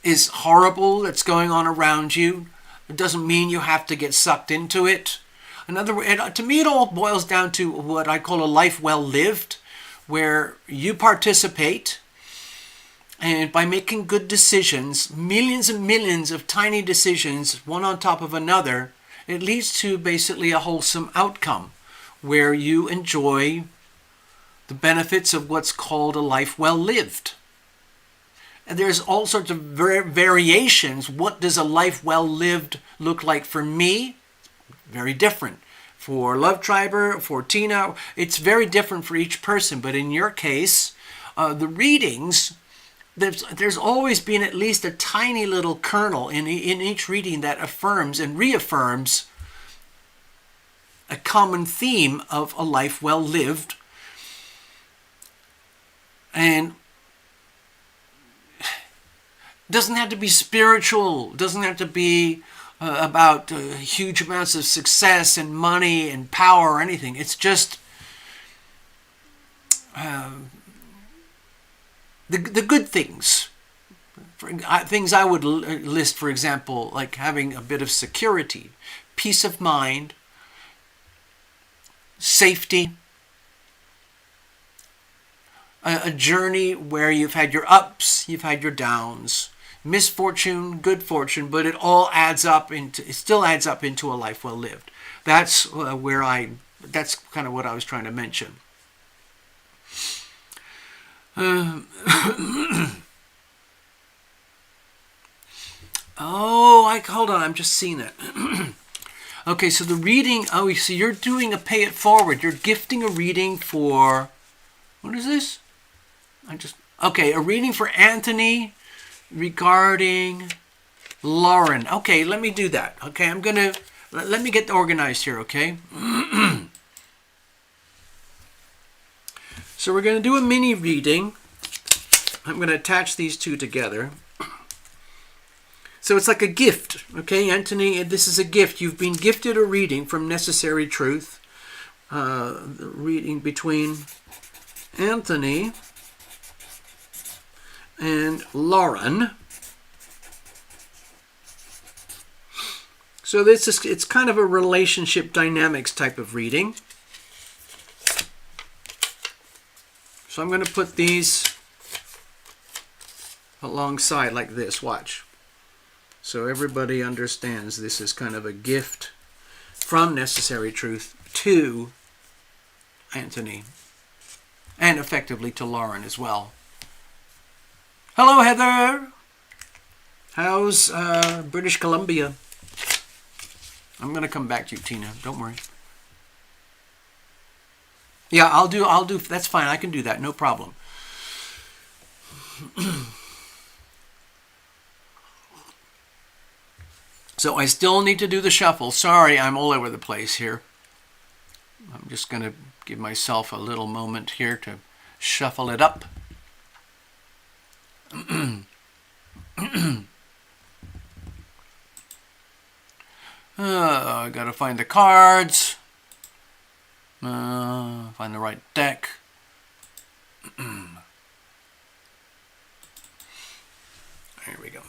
is horrible that's going on around you, it doesn't mean you have to get sucked into it. In other words, to me, it all boils down to what I call a life well lived, where you participate, and by making good decisions, millions and millions of tiny decisions, one on top of another, it leads to basically a wholesome outcome, where you enjoy the benefits of what's called a life well lived. And there's all sorts of variations. What does a life well lived look like for me? Very different. For Love Triber, for Tina, it's very different for each person. But in your case, the readings, there's always been at least a tiny little kernel in each reading that affirms and reaffirms a common theme of a life well lived. And doesn't have to be spiritual, doesn't have to be about huge amounts of success and money and power or anything. It's just the good things. Things I would list, for example, like having a bit of security, peace of mind, safety, a journey where you've had your ups, you've had your downs, misfortune, good fortune, but it still adds up into a life well lived. That's that's kind of what I was trying to mention. Hold on, I'm just seeing it. Okay, so the reading, so you're doing a pay it forward. You're gifting a reading for, what is this? A reading for Anthony regarding Lauren. Okay, let me do that. Okay, let me get organized here, okay? So we're going to do a mini reading. I'm going to attach these two together. So it's like a gift, okay, Anthony? This is a gift. You've been gifted a reading from Necessary Truth. The reading between Anthony and Lauren. So it's kind of a relationship dynamics type of reading. So I'm going to put these alongside like this. Watch. So everybody understands this is kind of a gift from Necessary Truth to Anthony, and effectively to Lauren as well. Hello, Heather. How's British Columbia? I'm going to come back to you, Tina. Don't worry. Yeah, I'll do. That's fine. I can do that. No problem. So I still need to do the shuffle. Sorry, I'm all over the place here. I'm just going to give myself a little moment here to shuffle it up. I got to find the cards. Find the right deck. Here we go.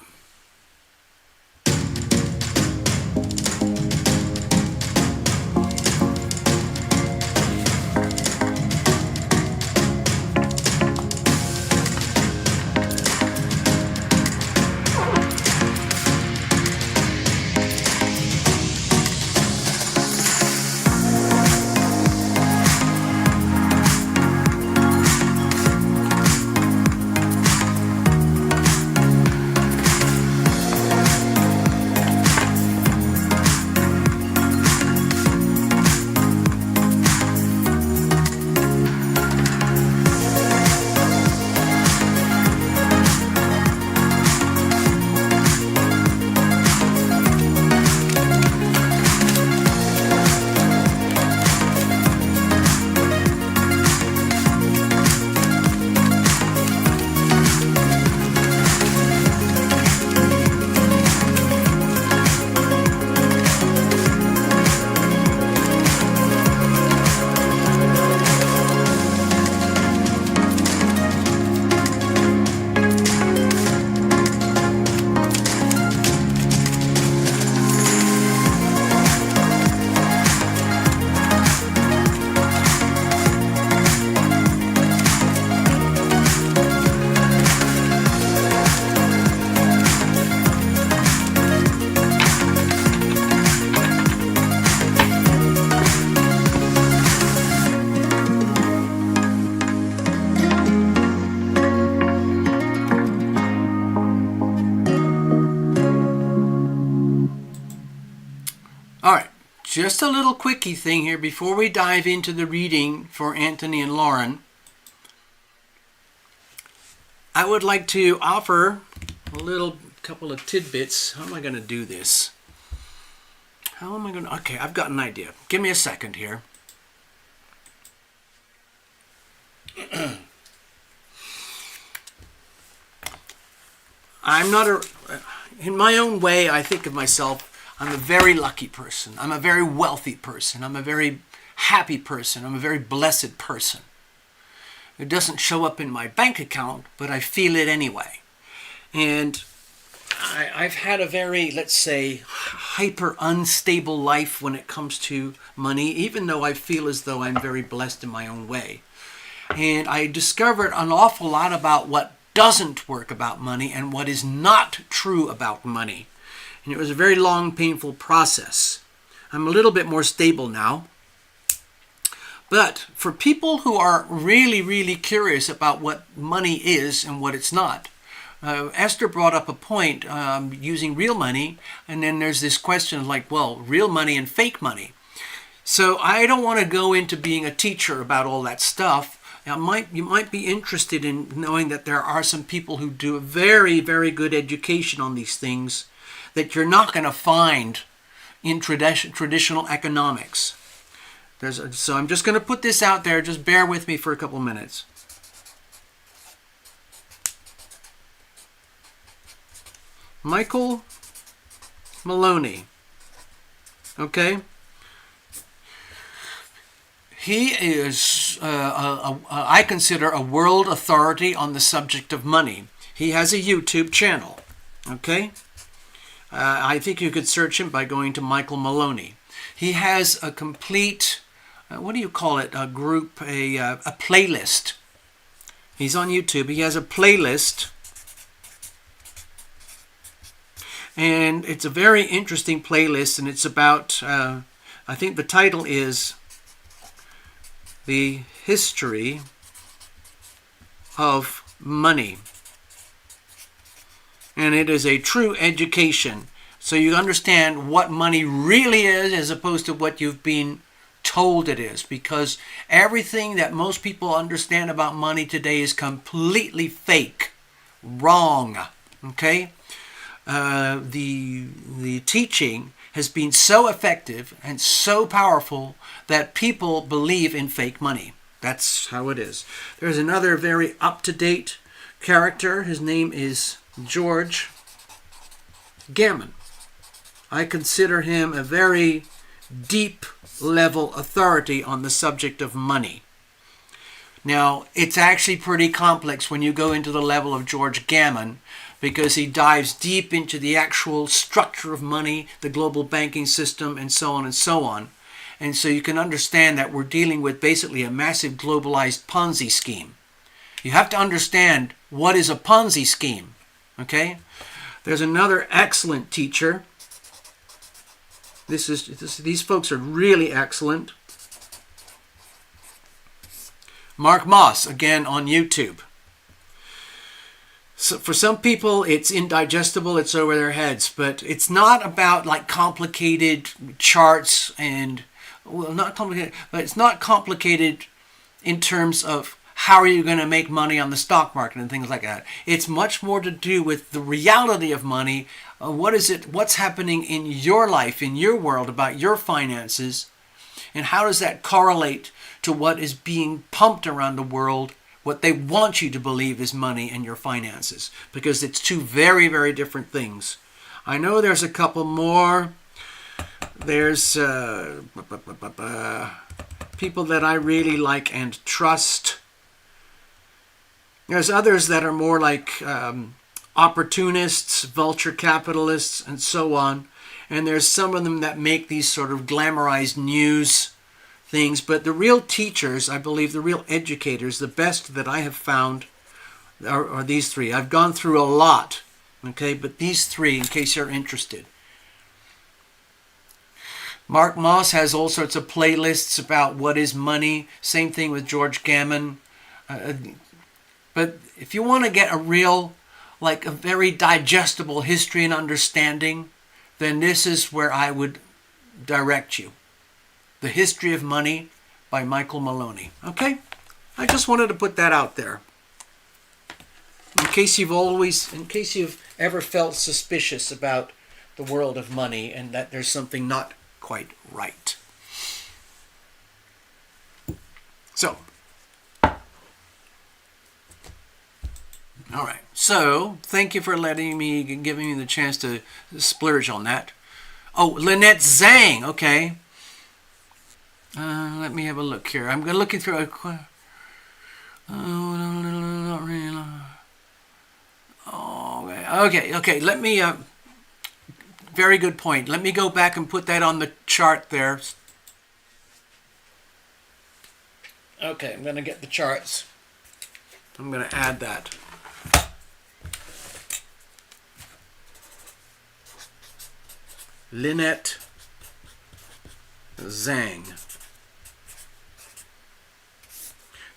Just a little quickie thing here before we dive into the reading for Anthony and Lauren. I would like to offer a little couple of tidbits. How am I going to do this? How am I going to... Okay, I've got an idea. Give me a second here. I'm not a... In my own way, I think of myself, I'm a very lucky person. I'm a very wealthy person. I'm a very happy person. I'm a very blessed person. It doesn't show up in my bank account, but I feel it anyway. And I've had a very, let's say, hyper unstable life when it comes to money, even though I feel as though I'm very blessed in my own way. And I discovered an awful lot about what doesn't work about money and what is not true about money. And it was a very long, painful process. I'm a little bit more stable now. But for people who are really, really curious about what money is and what it's not, Esther brought up a point using real money, and then there's this question like, well, real money and fake money. So I don't want to go into being a teacher about all that stuff. You might be interested in knowing that there are some people who do a very, very good education on these things that you're not going to find in traditional economics. So I'm just going to put this out there. Just bear with me for a couple minutes. Michael Maloney. Okay? He is, I consider, a world authority on the subject of money. He has a YouTube channel. Okay? I think you could search him by going to Michael Maloney. He has a complete, what do you call it, a group, a playlist. He's on YouTube. He has a playlist. And it's a very interesting playlist, and it's about, I think the title is The History of Money. And it is a true education. So you understand what money really is as opposed to what you've been told it is. Because everything that most people understand about money today is completely fake. Wrong. Okay? The teaching has been so effective and so powerful that people believe in fake money. That's how it is. There's another very up-to-date character. His name is George Gammon. I consider him a very deep level authority on the subject of money. Now, it's actually pretty complex when you go into the level of George Gammon, because he dives deep into the actual structure of money, the global banking system, and so on and so on. And so you can understand that we're dealing with basically a massive globalized Ponzi scheme. You have to understand what is a Ponzi scheme. Okay? There's another excellent teacher. These folks are really excellent. Mark Moss, again on YouTube. So for some people, it's indigestible, it's over their heads, but it's not about like complicated charts and, well, not complicated, but it's not complicated in terms of how are you going to make money on the stock market and things like that. It's much more to do with the reality of money. What's happening in your life, in your world, about your finances, and how does that correlate to what is being pumped around the world, what they want you to believe is money and your finances, because it's two very, very different things. I know there's a couple more. There's people that I really like and trust. There's others that are more like opportunists, vulture capitalists, and so on. And there's some of them that make these sort of glamorized news things. But the real teachers, I believe, the real educators, the best that I have found are these three. I've gone through a lot, okay, but these three, in case you're interested. Mark Moss has all sorts of playlists about what is money. Same thing with George Gammon. But if you want to get a real, like a very digestible history and understanding, then this is where I would direct you. The History of Money by Michael Maloney. Okay? I just wanted to put that out there. In case you've ever felt suspicious about the world of money and that there's something not quite right. So, all right. So, thank you for giving me the chance to splurge on that. Oh, Lynette Zhang. Okay. Let me have a look here. I'm looking through a... not really. Okay. Let me... very good point. Let me go back and put that on the chart there. Okay, I'm going to get the charts. I'm going to add that. Lynette Zhang.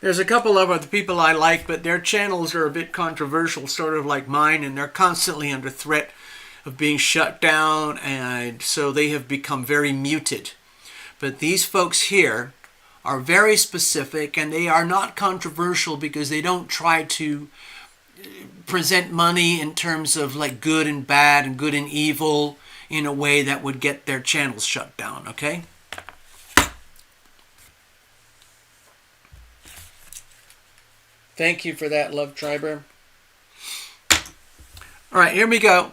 There's a couple of other people I like, but their channels are a bit controversial, sort of like mine, and they're constantly under threat of being shut down, and so they have become very muted. But these folks here are very specific, and they are not controversial because they don't try to present money in terms of like good and bad and good and evil in a way that would get their channels shut down, okay? Thank you for that, Love Triber. All right, here we go.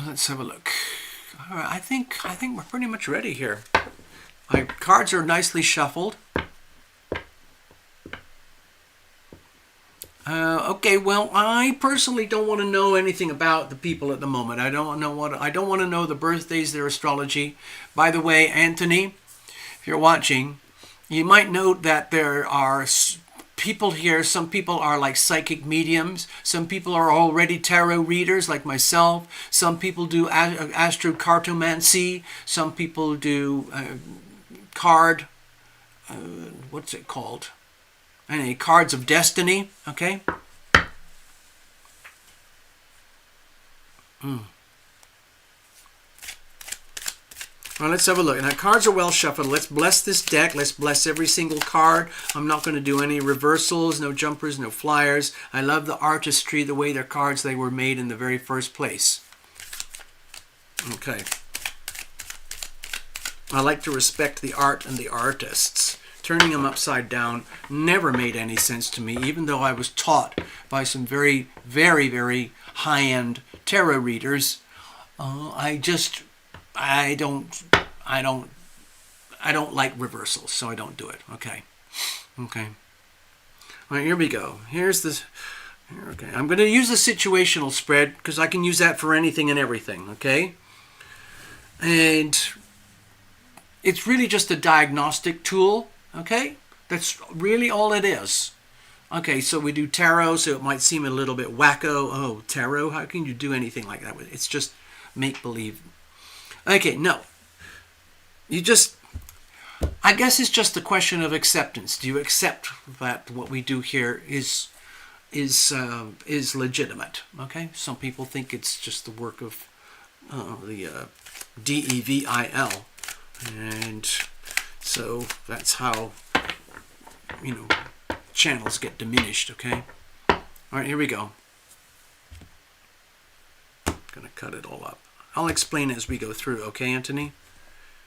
Let's have a look. All right, I think we're pretty much ready here. My cards are nicely shuffled. Okay, well, I personally don't want to know anything about the people at the moment. I don't want to know the birthdays, their astrology. By the way, Anthony, if you're watching, you might note that there are people here. Some people are like psychic mediums. Some people are already tarot readers like myself. Some people do astrocartomancy. Some people do card, what's it called? Anyway, cards of destiny, okay? Well, let's have a look. Now, cards are well shuffled. Let's bless this deck. Let's bless every single card. I'm not going to do any reversals, no jumpers, no flyers. I love the artistry, the way their cards, they were made in the very first place. Okay. I like to respect the art and the artists. Turning them upside down never made any sense to me, even though I was taught by some very, very, very high-end tarot readers. I don't like reversals, so I don't do it. Okay. All right, here we go. Here's this. Okay, I'm going to use a situational spread because I can use that for anything and everything. Okay, and it's really just a diagnostic tool. Okay, that's really all it is. Okay, so we do tarot, so it might seem a little bit wacko. Oh, tarot? How can you do anything like that? It's just make-believe. Okay, no. I guess it's just a question of acceptance. Do you accept that what we do here is legitimate? Okay, some people think it's just the work of the DEVIL, and so that's how, channels get diminished, okay? All right, here we go. I'm going to cut it all up. I'll explain as we go through, okay, Anthony?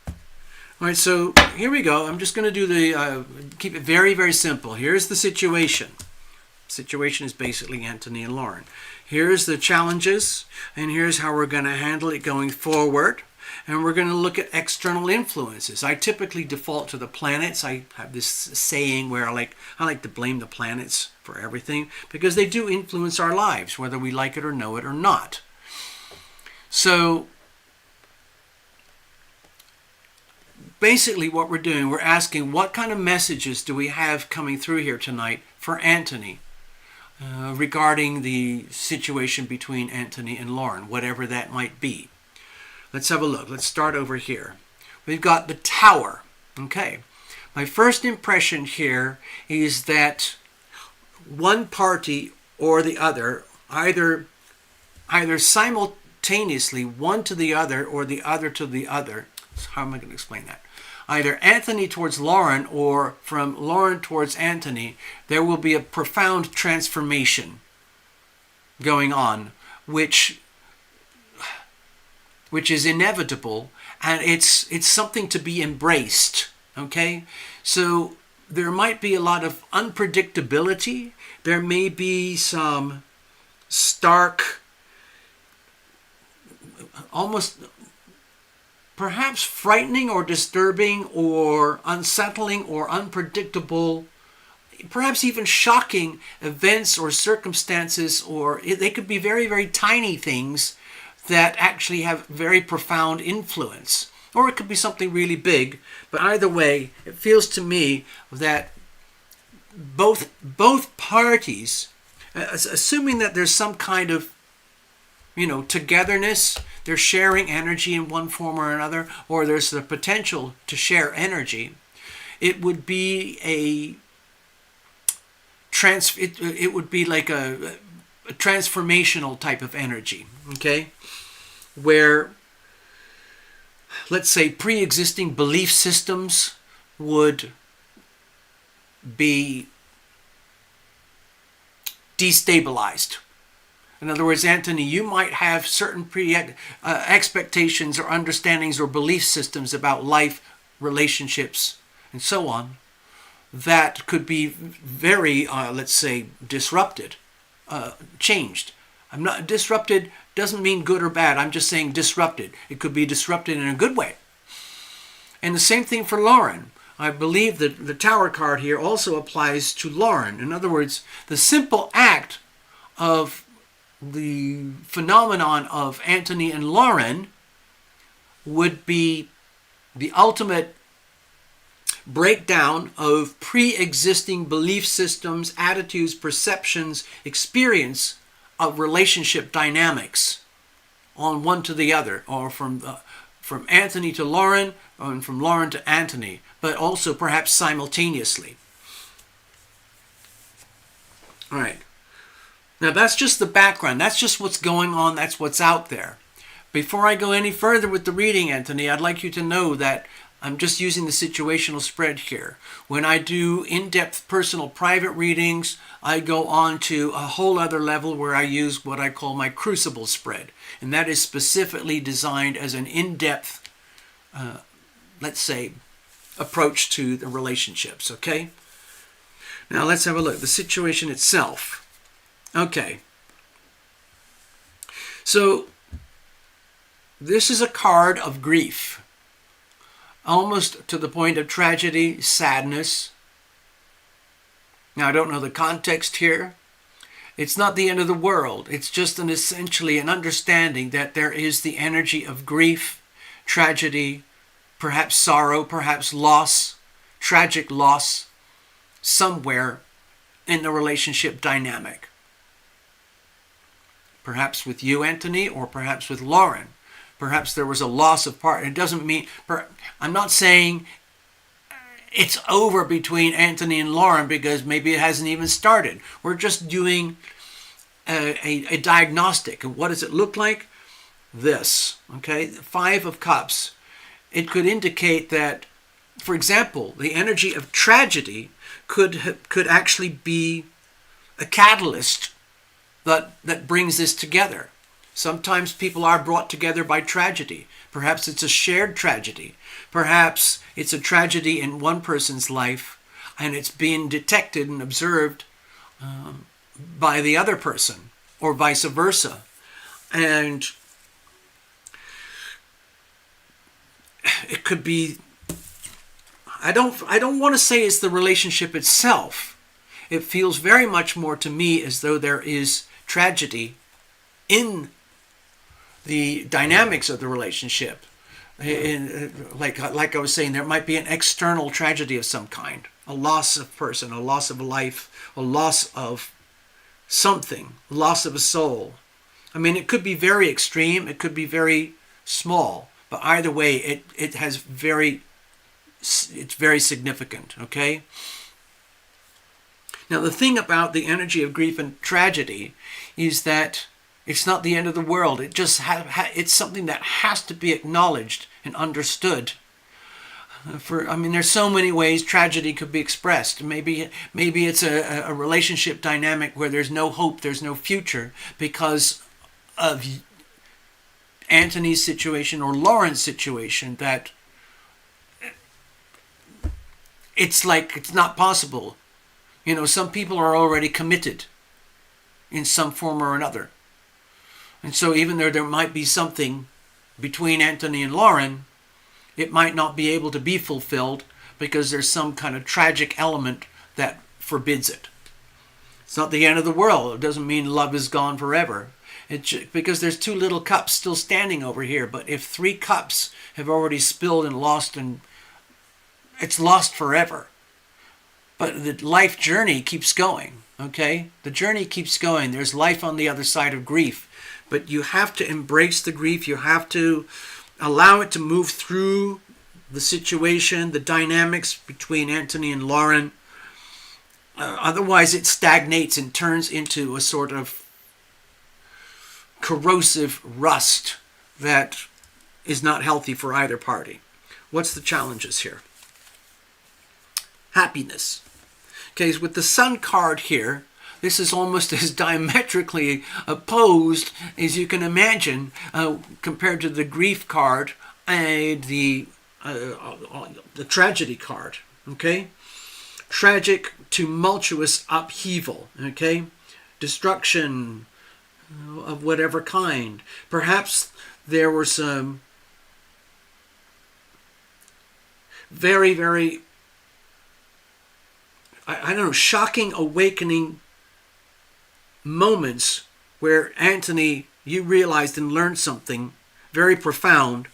All right, so here we go. I'm just going to do keep it very, very simple. Here's the situation. Situation is basically Anthony and Lauren. Here's the challenges, and here's how we're going to handle it going forward. And we're going to look at external influences. I typically default to the planets. I have this saying where I like to blame the planets for everything because they do influence our lives, whether we like it or know it or not. So basically what we're doing, we're asking what kind of messages do we have coming through here tonight for Anthony regarding the situation between Anthony and Lauren, whatever that might be. Let's have a look. Let's start over here. We've got the Tower. Okay. My first impression here is that one party or the other, either simultaneously, one to the other or the other to the other. How am I going to explain that? Either Anthony towards Lauren or from Lauren towards Anthony, there will be a profound transformation going on, which is inevitable, and it's something to be embraced, okay? So there might be a lot of unpredictability. There may be some stark, almost perhaps frightening or disturbing or unsettling or unpredictable, perhaps even shocking events or circumstances, or they could be very, very tiny things that actually have very profound influence. Or it could be something really big. But either way, it feels to me that both parties, assuming that there's some kind of, togetherness, they're sharing energy in one form or another, or there's the potential to share energy, it would be it would be like a transformational type of energy, okay? Where, let's say, pre-existing belief systems would be destabilized. In other words, Anthony, you might have certain expectations or understandings or belief systems about life, relationships, and so on that could be very, let's say, disrupted, changed. I'm not disrupted Doesn't mean good or bad. I'm just saying disrupted. It could be disrupted in a good way. And the same thing for Lauren. I believe that the Tower card here also applies to Lauren. In other words, the simple act of the phenomenon of Anthony and Lauren would be the ultimate breakdown of pre-existing belief systems, attitudes, perceptions, experience of relationship dynamics on one to the other, or from Anthony to Lauren, or from Lauren to Anthony, but also perhaps simultaneously. All right. Now that's just the background. That's just what's going on. That's what's out there. Before I go any further with the reading, Anthony, I'd like you to know that I'm just using the situational spread here. When I do in-depth personal private readings, I go on to a whole other level where I use what I call my crucible spread. And that is specifically designed as an in-depth, let's say, approach to the relationships, okay? Now let's have a look. The situation itself. Okay. So this is a card of grief. Almost to the point of tragedy, sadness. Now, I don't know the context here. It's not the end of the world. It's just essentially an understanding that there is the energy of grief, tragedy, perhaps sorrow, perhaps loss, tragic loss, somewhere in the relationship dynamic. Perhaps with you, Anthony, or perhaps with Lauren. Perhaps there was a loss of part. It doesn't mean, I'm not saying it's over between Anthony and Lauren because maybe it hasn't even started. We're just doing a diagnostic. And what does it look like? This, okay? 5 of Cups. It could indicate that, for example, the energy of tragedy could actually be a catalyst that brings this together. Sometimes people are brought together by tragedy. Perhaps it's a shared tragedy. Perhaps it's a tragedy in one person's life and it's being detected and observed by the other person, or vice versa. And it could be, I don't want to say it's the relationship itself. It feels very much more to me as though there is tragedy in the dynamics of the relationship. Like I was saying, there might be an external tragedy of some kind, a loss of person, a loss of life, a loss of something, loss of a soul. I mean, it could be very extreme, it could be very small, but either way, it's very significant, okay? Now, the thing about the energy of grief and tragedy is that it's not the end of the world. It just it's something that has to be acknowledged and understood. There's so many ways tragedy could be expressed. Maybe it's a relationship dynamic where there's no hope, there's no future because of Anthony's situation or Lauren's situation, that it's like it's not possible. You know, some people are already committed in some form or another. And so even though there might be something between Anthony and Lauren, it might not be able to be fulfilled because there's some kind of tragic element that forbids it. It's not the end of the world. It doesn't mean love is gone forever. Because there's 2 little cups still standing over here. But if 3 cups have already spilled and lost, and it's lost forever. But the life journey keeps going, okay? The journey keeps going. There's life on the other side of grief. But you have to embrace the grief. You have to allow it to move through the situation, the dynamics between Anthony and Lauren. Otherwise, it stagnates and turns into a sort of corrosive rust that is not healthy for either party. What's the challenges here? Happiness. Okay, with the Sun card here, this is almost as diametrically opposed as you can imagine compared to the grief card and the tragedy card. Okay, tragic, tumultuous upheaval. Okay, destruction, of whatever kind. Perhaps there were some very, very, I don't know, shocking awakening moments where Anthony, you realized and learned something very profound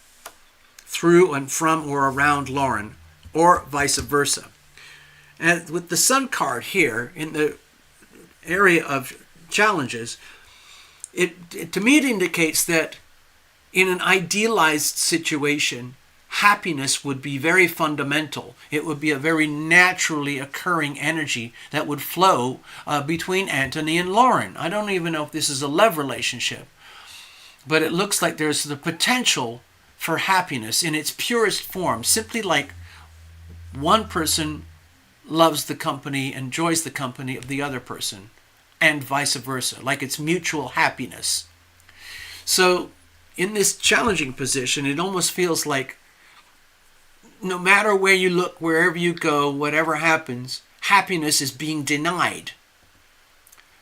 through and from or around Lauren, or vice versa. And with the Sun card here in the area of challenges, to me it indicates that in an idealized situation, happiness would be very fundamental. It would be a very naturally occurring energy that would flow between Anthony and Lauren. I don't even know if this is a love relationship, but it looks like there's the potential for happiness in its purest form, simply like one person loves the company, enjoys the company of the other person, and vice versa, like it's mutual happiness. So in this challenging position, it almost feels like no matter where you look, wherever you go, whatever happens, happiness is being denied.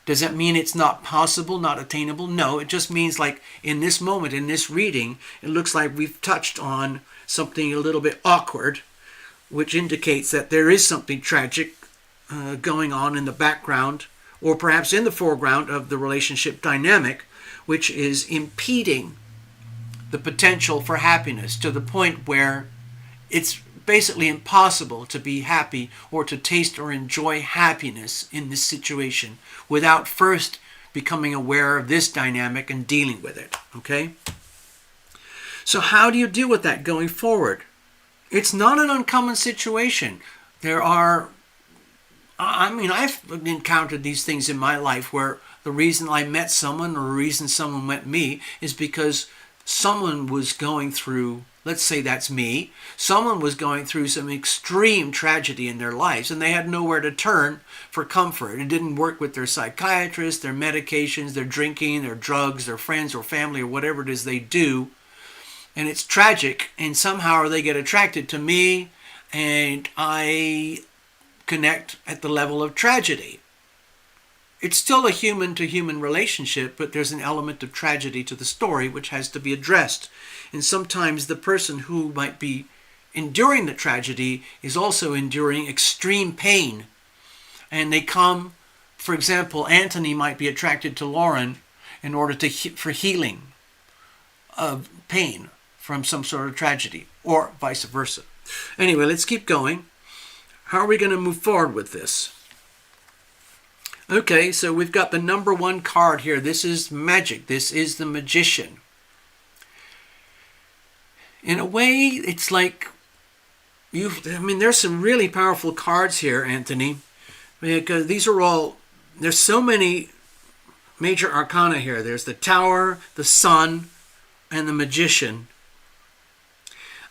Does that mean it's not possible, not attainable? No, it just means like in this moment, in this reading, it looks like we've touched on something a little bit awkward, which indicates that there is something tragic going on in the background, or perhaps in the foreground of the relationship dynamic, which is impeding the potential for happiness to the point where it's basically impossible to be happy or to taste or enjoy happiness in this situation without first becoming aware of this dynamic and dealing with it, okay? So how do you deal with that going forward? It's not an uncommon situation. I've encountered these things in my life where the reason I met someone or the reason someone met me is because someone was going through, let's say that's me, someone was going through some extreme tragedy in their lives and they had nowhere to turn for comfort. It didn't work with their psychiatrist, their medications, their drinking, their drugs, their friends or family or whatever it is they do. And it's tragic, and somehow they get attracted to me and I connect at the level of tragedy. It's still a human-to-human relationship, but there's an element of tragedy to the story which has to be addressed. And sometimes the person who might be enduring the tragedy is also enduring extreme pain. And they come, for example, Anthony might be attracted to Lauren in order for healing of pain from some sort of tragedy, or vice versa. Anyway, let's keep going. How are we going to move forward with this? Okay, so we've got the number one card here. This is magic. This is the Magician. In a way, it's like there's some really powerful cards here, Anthony, because these are all, there's so many major arcana here. There's the Tower, the Sun, and the Magician.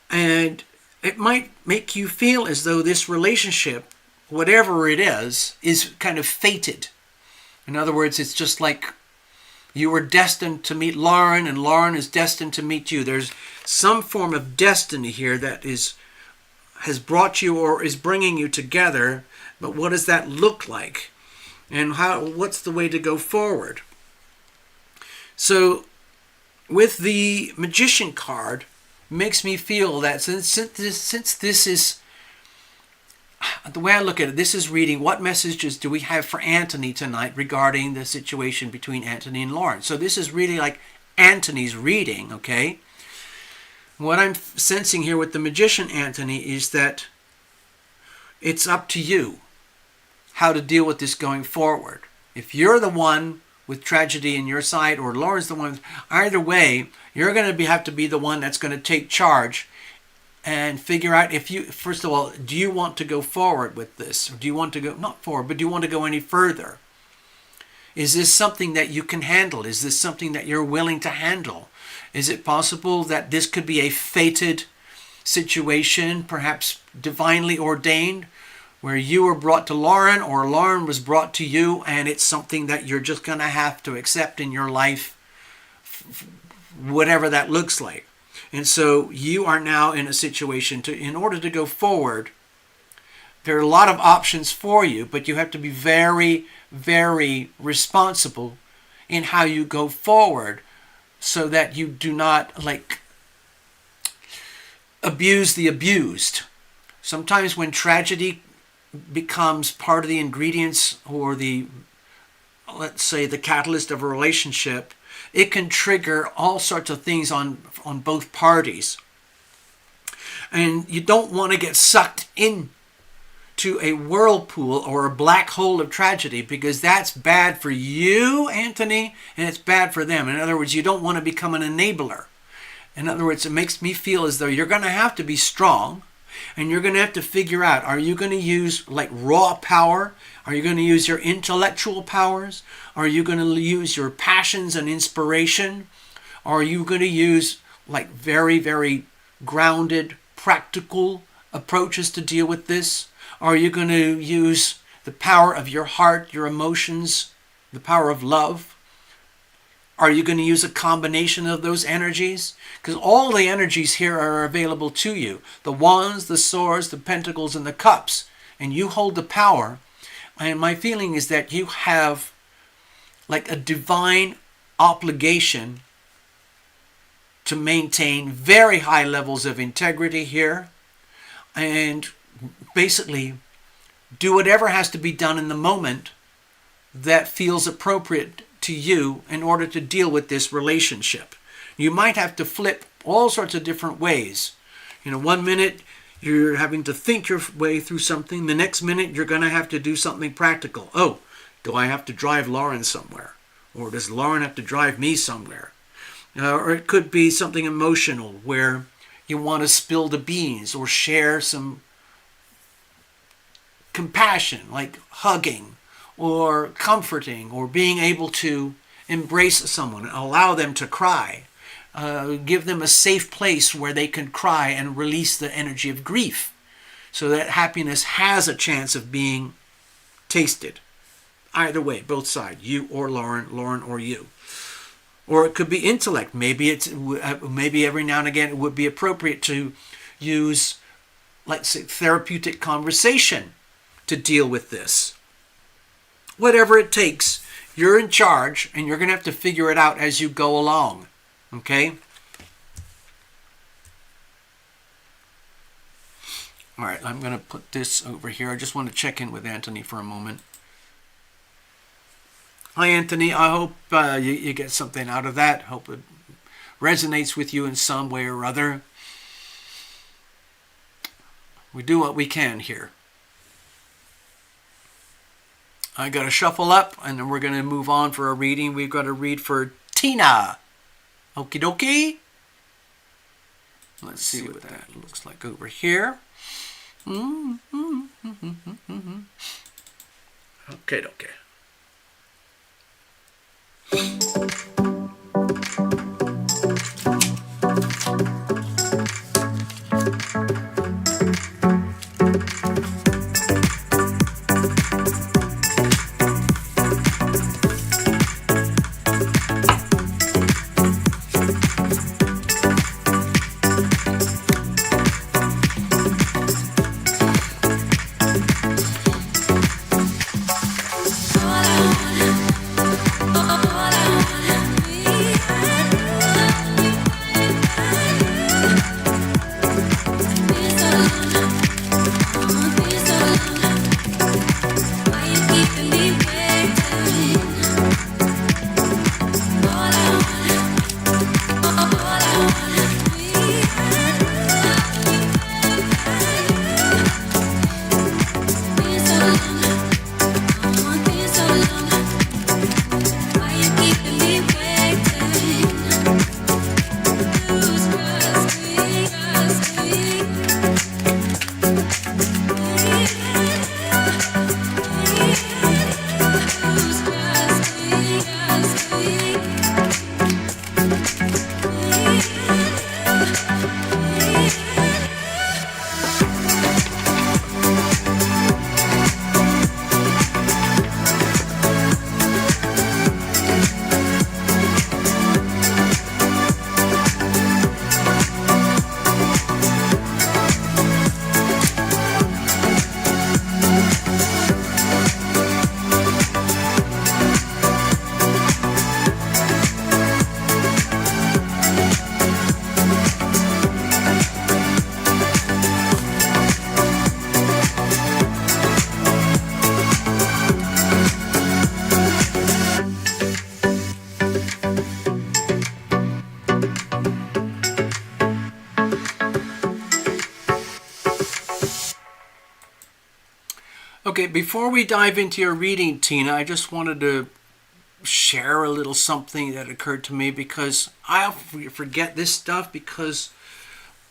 And it might make you feel as though this relationship, whatever it is kind of fated. In other words, it's just like you were destined to meet Lauren and Lauren is destined to meet you. There's some form of destiny here that has brought you or is bringing you together. But what does that look like? And what's the way to go forward? So with the Magician card, makes me feel that since this is, the way I look at it, this is reading what messages do we have for Anthony tonight regarding the situation between Anthony and Lauren. So this is really like Anthony's reading, okay? What I'm sensing here with the Magician, Anthony, is that it's up to you how to deal with this going forward. If you're the one with tragedy in your side or Lauren's the one, either way, you're going to have to be the one that's going to take charge and figure out if you, first of all, do you want to go forward with this? Or do you want to go, not forward, but do you want to go any further? Is this something that you can handle? Is this something that you're willing to handle? Is it possible that this could be a fated situation, perhaps divinely ordained, where you were brought to Lauren or Lauren was brought to you, and it's something that you're just going to have to accept in your life, whatever that looks like. And so you are now in a situation in order to go forward, there are a lot of options for you, but you have to be very, very responsible in how you go forward, so that you do not like abuse the abused. Sometimes when tragedy becomes part of the ingredients or the, let's say, the catalyst of a relationship, it can trigger all sorts of things on both parties. And you don't want to get sucked in to a whirlpool or a black hole of tragedy, because that's bad for you, Anthony, and it's bad for them. In other words, you don't want to become an enabler. In other words, it makes me feel as though you're going to have to be strong, and you're going to have to figure out, are you going to use like raw power? Are you going to use your intellectual powers? Are you going to use your passions and inspiration? Or are you going to use like very, very grounded, practical approaches to deal with this? Are you going to use the power of your heart, your emotions, the power of love? Are you going to use a combination of those energies? Because all the energies here are available to you. The wands, the swords, the pentacles, and the cups. And you hold the power. And my feeling is that you have like a divine obligation to maintain very high levels of integrity here. And basically do whatever has to be done in the moment that feels appropriate to you in order to deal with this relationship. You might have to flip all sorts of different ways. You know, one minute you're having to think your way through something. The next minute you're going to have to do something practical. Oh, do I have to drive Lauren somewhere? Or does Lauren have to drive me somewhere? Or it could be something emotional where you want to spill the beans or share some compassion, like hugging or comforting or being able to embrace someone and allow them to cry. Give them a safe place where they can cry and release the energy of grief so that happiness has a chance of being tasted. Either way, both sides, you or Lauren or you. Or it could be intellect. Maybe every now and again it would be appropriate to use, let's say, therapeutic conversation to deal with this. Whatever it takes, you're in charge, and you're going to have to figure it out as you go along. Okay? All right, I'm going to put this over here. I just want to check in with Anthony for a moment. Hi, Anthony. I hope you get something out of that. Hope it resonates with you in some way or other. We do what we can here. I got to shuffle up, and then we're going to move on for a reading. We've got to read for Tina. Okie dokie. Let's see what that looks like over here. Okay. Okay, before we dive into your reading, Tina, I just wanted to share a little something that occurred to me, because I often forget this stuff because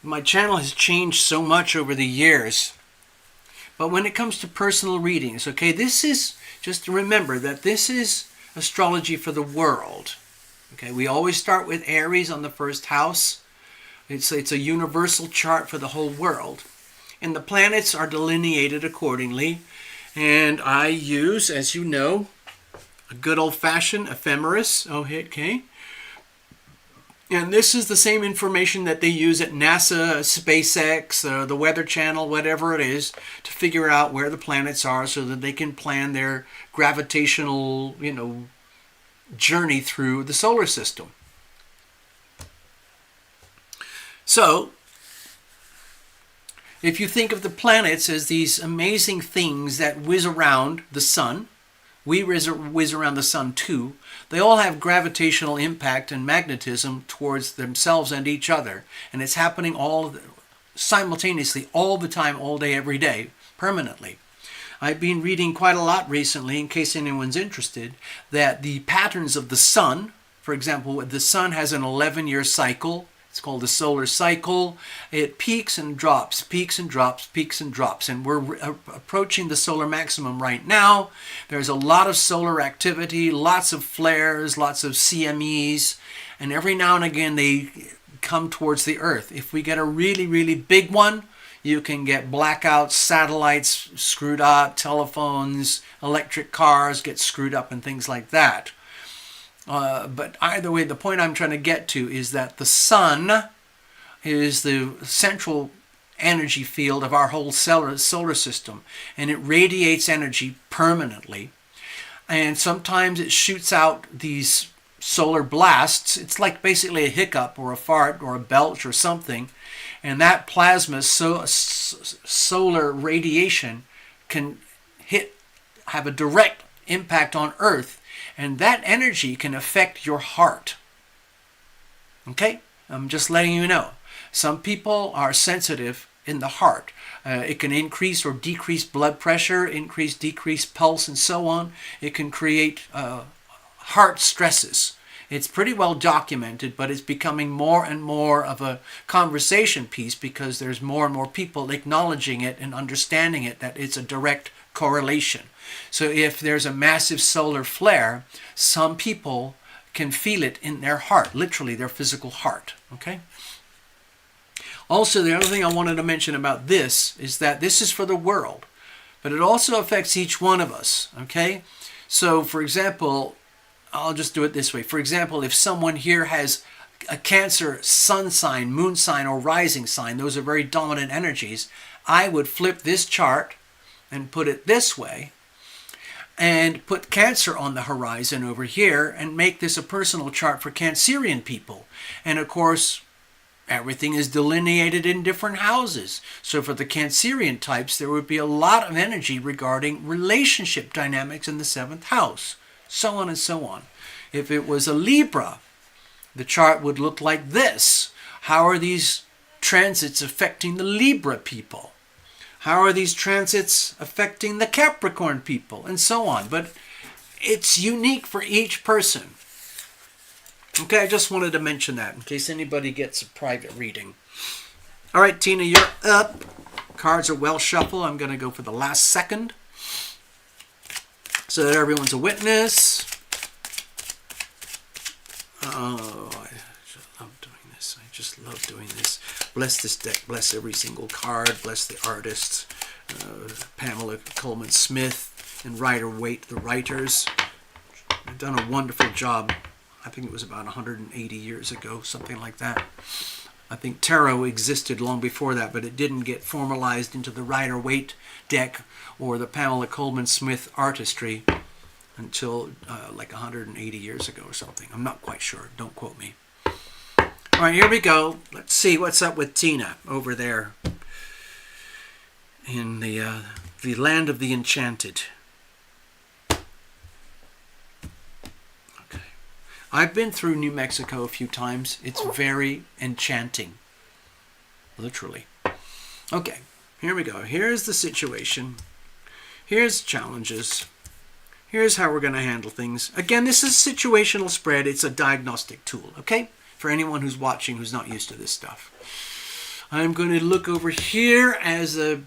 my channel has changed so much over the years. But when it comes to personal readings, okay, this is, just to remember that this is astrology for the world. Okay, we always start with Aries on the first house. It's a universal chart for the whole world. And the planets are delineated accordingly. And I use, as you know, a good old-fashioned ephemeris. Okay. And this is the same information that they use at NASA, SpaceX, the Weather Channel, whatever it is, to figure out where the planets are so that they can plan their gravitational, journey through the solar system. So, if you think of the planets as these amazing things that whiz around the sun, we whiz around the sun too. They all have gravitational impact and magnetism towards themselves and each other. And it's happening simultaneously, all the time, all day, every day, permanently. I've been reading quite a lot recently, in case anyone's interested, that the patterns of the sun, for example, the sun has an 11-year cycle. It's called the solar cycle. It peaks and drops, peaks and drops, peaks and drops. And we're approaching the solar maximum right now. There's a lot of solar activity, lots of flares, lots of CMEs. And every now and again they come towards the Earth. If we get a really, really big one, you can get blackouts, satellites screwed up, telephones, electric cars get screwed up and things like that. But either way, the point I'm trying to get to is that the sun is the central energy field of our whole solar system, and it radiates energy permanently. And sometimes it shoots out these solar blasts. It's like basically a hiccup or a fart or a belch or something, and that plasma, solar radiation, can have a direct impact on Earth. And that energy can affect your heart. Okay? I'm just letting you know. Some people are sensitive in the heart. It can increase or decrease blood pressure, decrease pulse, and so on. It can create heart stresses. It's pretty well documented, but it's becoming more and more of a conversation piece because there's more and more people acknowledging it and understanding it, that it's a direct correlation. So if there's a massive solar flare, some people can feel it in their heart, literally their physical heart. Okay? Also, the other thing I wanted to mention about this is that this is for the world, but it also affects each one of us. Okay? So, for example, I'll just do it this way. For example, if someone here has a Cancer sun sign, moon sign, or rising sign, those are very dominant energies, I would flip this chart and put it this way, and put Cancer on the horizon over here, and make this a personal chart for Cancerian people. And of course, everything is delineated in different houses. So for the Cancerian types, there would be a lot of energy regarding relationship dynamics in the 7th house, so on and so on. If it was a Libra, the chart would look like this. How are these transits affecting the Libra people? How are these transits affecting the Capricorn people? And so on. But it's unique for each person. Okay, I just wanted to mention that in case anybody gets a private reading. All right, Tina, you're up. Cards are well shuffled. I'm going to go for the last second so that everyone's a witness. Oh, I just love doing this. I just love doing this. Bless this deck. Bless every single card. Bless the artists. Pamela Coleman Smith and Rider Waite, the writers. They've done a wonderful job. I think it was about 180 years ago, something like that. I think tarot existed long before that, but it didn't get formalized into the Rider Waite deck or the Pamela Coleman Smith artistry until like 180 years ago or something. I'm not quite sure. Don't quote me. All right, here we go. Let's see what's up with Tina over there in the land of the enchanted. Okay. I've been through New Mexico a few times. It's very enchanting. Literally. Okay, here we go. Here's the situation. Here's challenges. Here's how we're going to handle things. Again, this is a situational spread. It's a diagnostic tool, okay? For anyone who's watching who's not used to this stuff. I'm going to look over here as a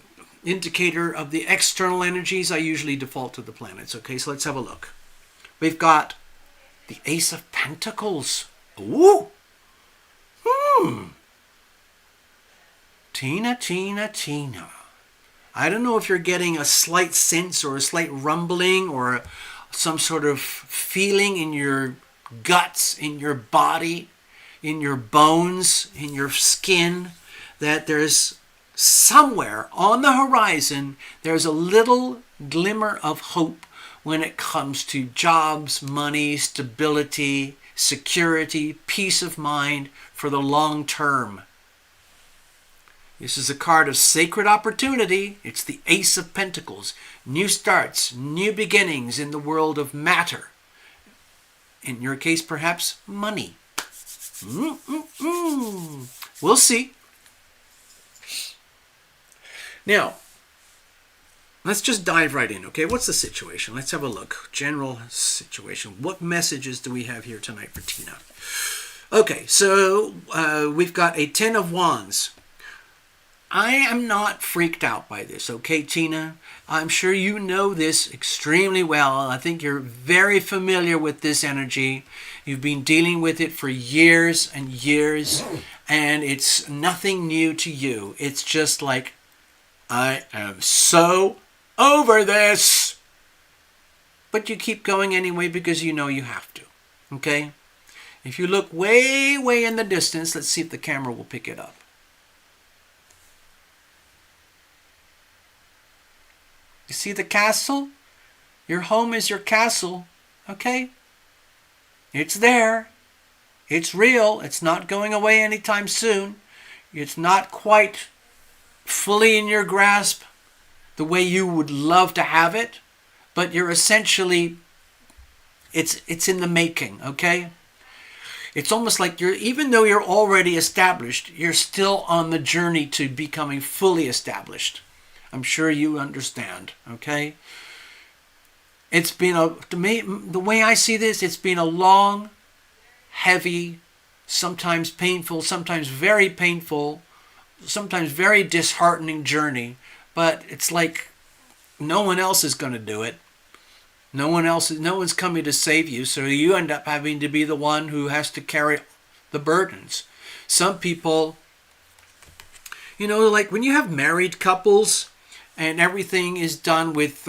indicator of the external energies. I usually default to the planets, okay? So let's have a look. We've got the Ace of Pentacles. Ooh! Tina, Tina, Tina. I don't know if you're getting a slight sense or a slight rumbling or some sort of feeling in your guts, in your body, in your bones, in your skin, that there's somewhere on the horizon, there's a little glimmer of hope when it comes to jobs, money, stability, security, peace of mind for the long term. This is a card of sacred opportunity. It's the Ace of Pentacles. New starts, new beginnings in the world of matter. In your case, perhaps money. We'll see. Now, let's just dive right in, okay? What's the situation? Let's have a look. General situation. What messages do we have here tonight for Tina? Okay, so we've got a Ten of Wands. I am not freaked out by this, okay, Tina? I'm sure you know this extremely well. I think you're very familiar with this energy. You've been dealing with it for years and years, and it's nothing new to you. It's just like, I am so over this. But you keep going anyway because you know you have to, okay? If you look way, way in the distance, let's see if the camera will pick it up. You see the castle? Your home is your castle, okay? It's there. It's real. It's not going away anytime soon. It's not quite fully in your grasp the way you would love to have it, but you're essentially, it's in the making, okay? It's almost like even though you're already established, you're still on the journey to becoming fully established. I'm sure you understand, okay? It's been to me, the way I see this, it's been a long, heavy, sometimes painful, sometimes very painful, sometimes very disheartening journey. But it's like no one else is going to do it. No one's coming to save you, so you end up having to be the one who has to carry the burdens. Some people, like when you have married couples and everything is done with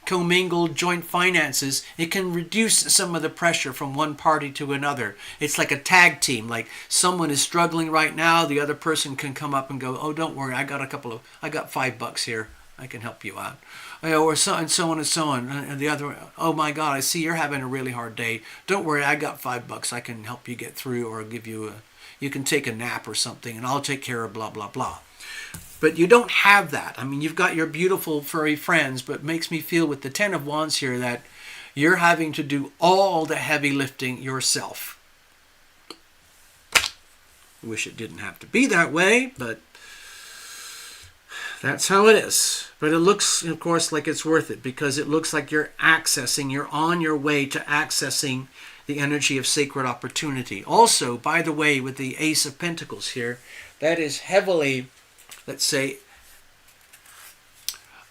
commingled joint finances, it can reduce some of the pressure from one party to another. It's like a tag team. Like someone is struggling right now, the other person can come up and go, "Oh, don't worry, I got $5 here. I can help you out." Or so and so on and so on. And the other, "Oh my God, I see you're having a really hard day. Don't worry, I got $5. I can help you get through, or give you you can take a nap or something, and I'll take care of blah, blah, blah." But you don't have that. I mean, you've got your beautiful furry friends, but it makes me feel with the Ten of Wands here that you're having to do all the heavy lifting yourself. Wish it didn't have to be that way, but that's how it is. But it looks, of course, like it's worth it, because it looks like you're on your way to accessing the energy of sacred opportunity. Also, by the way, with the Ace of Pentacles here, that is heavily, let's say,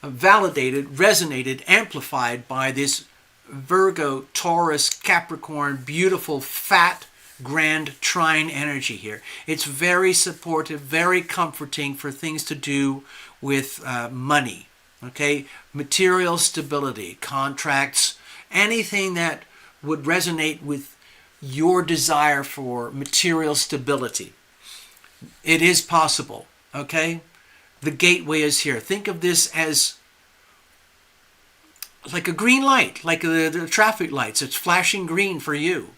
validated, resonated, amplified by this Virgo, Taurus, Capricorn, beautiful, fat, grand trine energy here. It's very supportive, very comforting for things to do with money, okay? Material stability, contracts, anything that would resonate with your desire for material stability. It is possible, okay? The gateway is here. Think of this as like a green light, like the traffic lights. It's flashing green for you.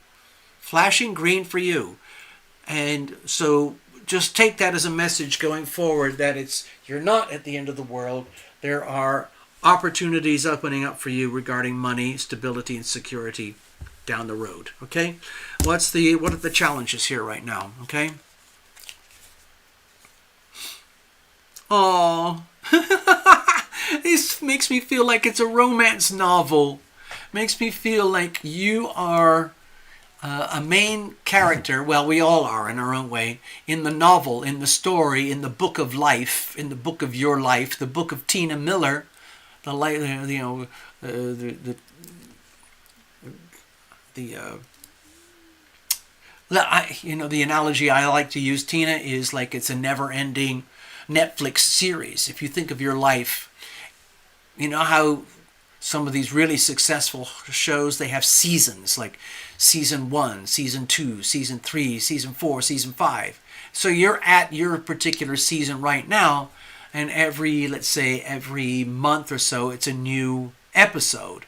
Flashing green for you. And so just take that as a message going forward, that you're not at the end of the world. There are opportunities opening up for you regarding money, stability, and security down the road. Okay? What are the challenges here right now? Okay? makes me feel like it's a romance novel. Makes me feel like you are a main character. Well, we all are in our own way. In the novel, in the story, in the book of life, in the book of your life, the book of Tina Miller, the the analogy I like to use, Tina, is like it's a never-ending Netflix series. If you think of your life, you know how some of these really successful shows, they have seasons, like season 1, season 2, season 3, season 4, season 5. So you're at your particular season right now, and let's say every month or so, it's a new episode.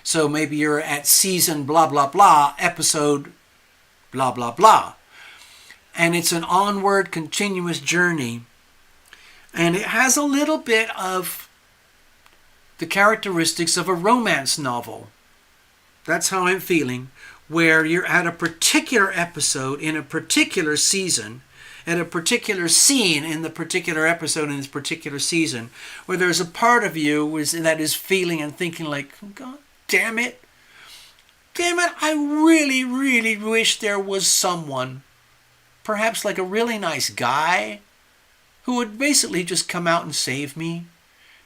So maybe you're at season blah, blah, blah, episode blah, blah, blah. And it's an onward, continuous journey. And it has a little bit of the characteristics of a romance novel. That's how I'm feeling, where you're at a particular episode in a particular season, at a particular scene in the particular episode in this particular season, where there's a part of you that is feeling and thinking like, God damn it, I really, really wish there was someone, perhaps like a really nice guy, who would basically just come out and save me.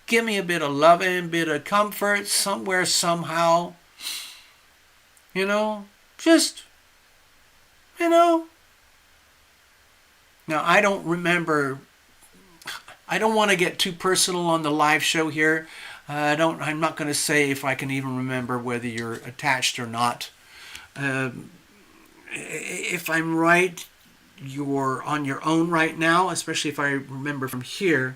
Give me a bit of loving, a bit of comfort, somewhere, somehow. Just, Now, I don't remember, I don't want to get too personal on the live show here. I'm not going to say if I can even remember whether you're attached or not. If I'm right, you're on your own right now, especially if I remember from here.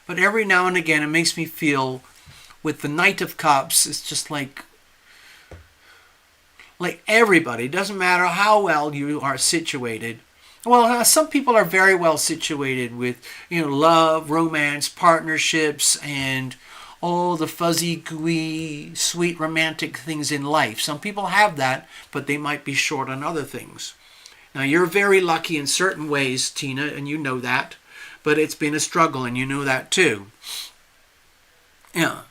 But every now and again, it makes me feel, with the Knight of Cups, it's just like everybody, doesn't matter how well you are situated. Well, some people are very well situated with, love, romance, partnerships, and all the fuzzy, gooey, sweet, romantic things in life. Some people have that, but they might be short on other things. Now, you're very lucky in certain ways, Tina, and you know that. But it's been a struggle, and you know that too. Yeah,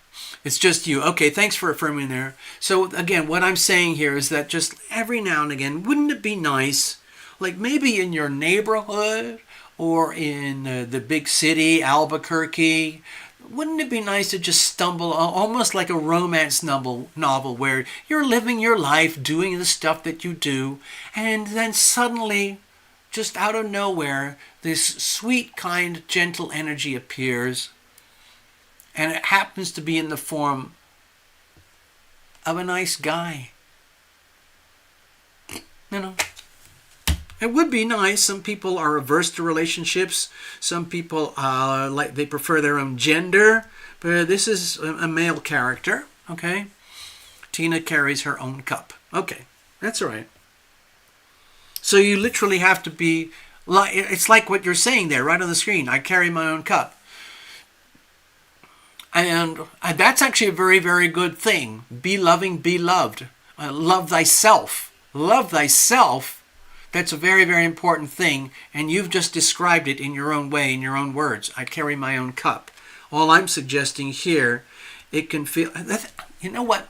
it's just you. Okay, thanks for affirming there. So again, what I'm saying here is that just every now and again, wouldn't it be nice, like maybe in your neighborhood or in the big city, Albuquerque, wouldn't it be nice to just stumble, almost like a romance novel where you're living your life, doing the stuff that you do, and then suddenly, just out of nowhere, this sweet, kind, gentle energy appears, and it happens to be in the form of a nice guy. It would be nice. Some people are averse to relationships. Some people they prefer their own gender. But this is a male character. Okay, Tina carries her own cup. Okay, that's all right. So you literally have to be, it's like what you're saying there, right on the screen. I carry my own cup. And that's actually a very, very good thing. Be loving, be loved. Love thyself. Love thyself. That's a very, very important thing. And you've just described it in your own way, in your own words. I carry my own cup. All I'm suggesting here, it can feel, you know what?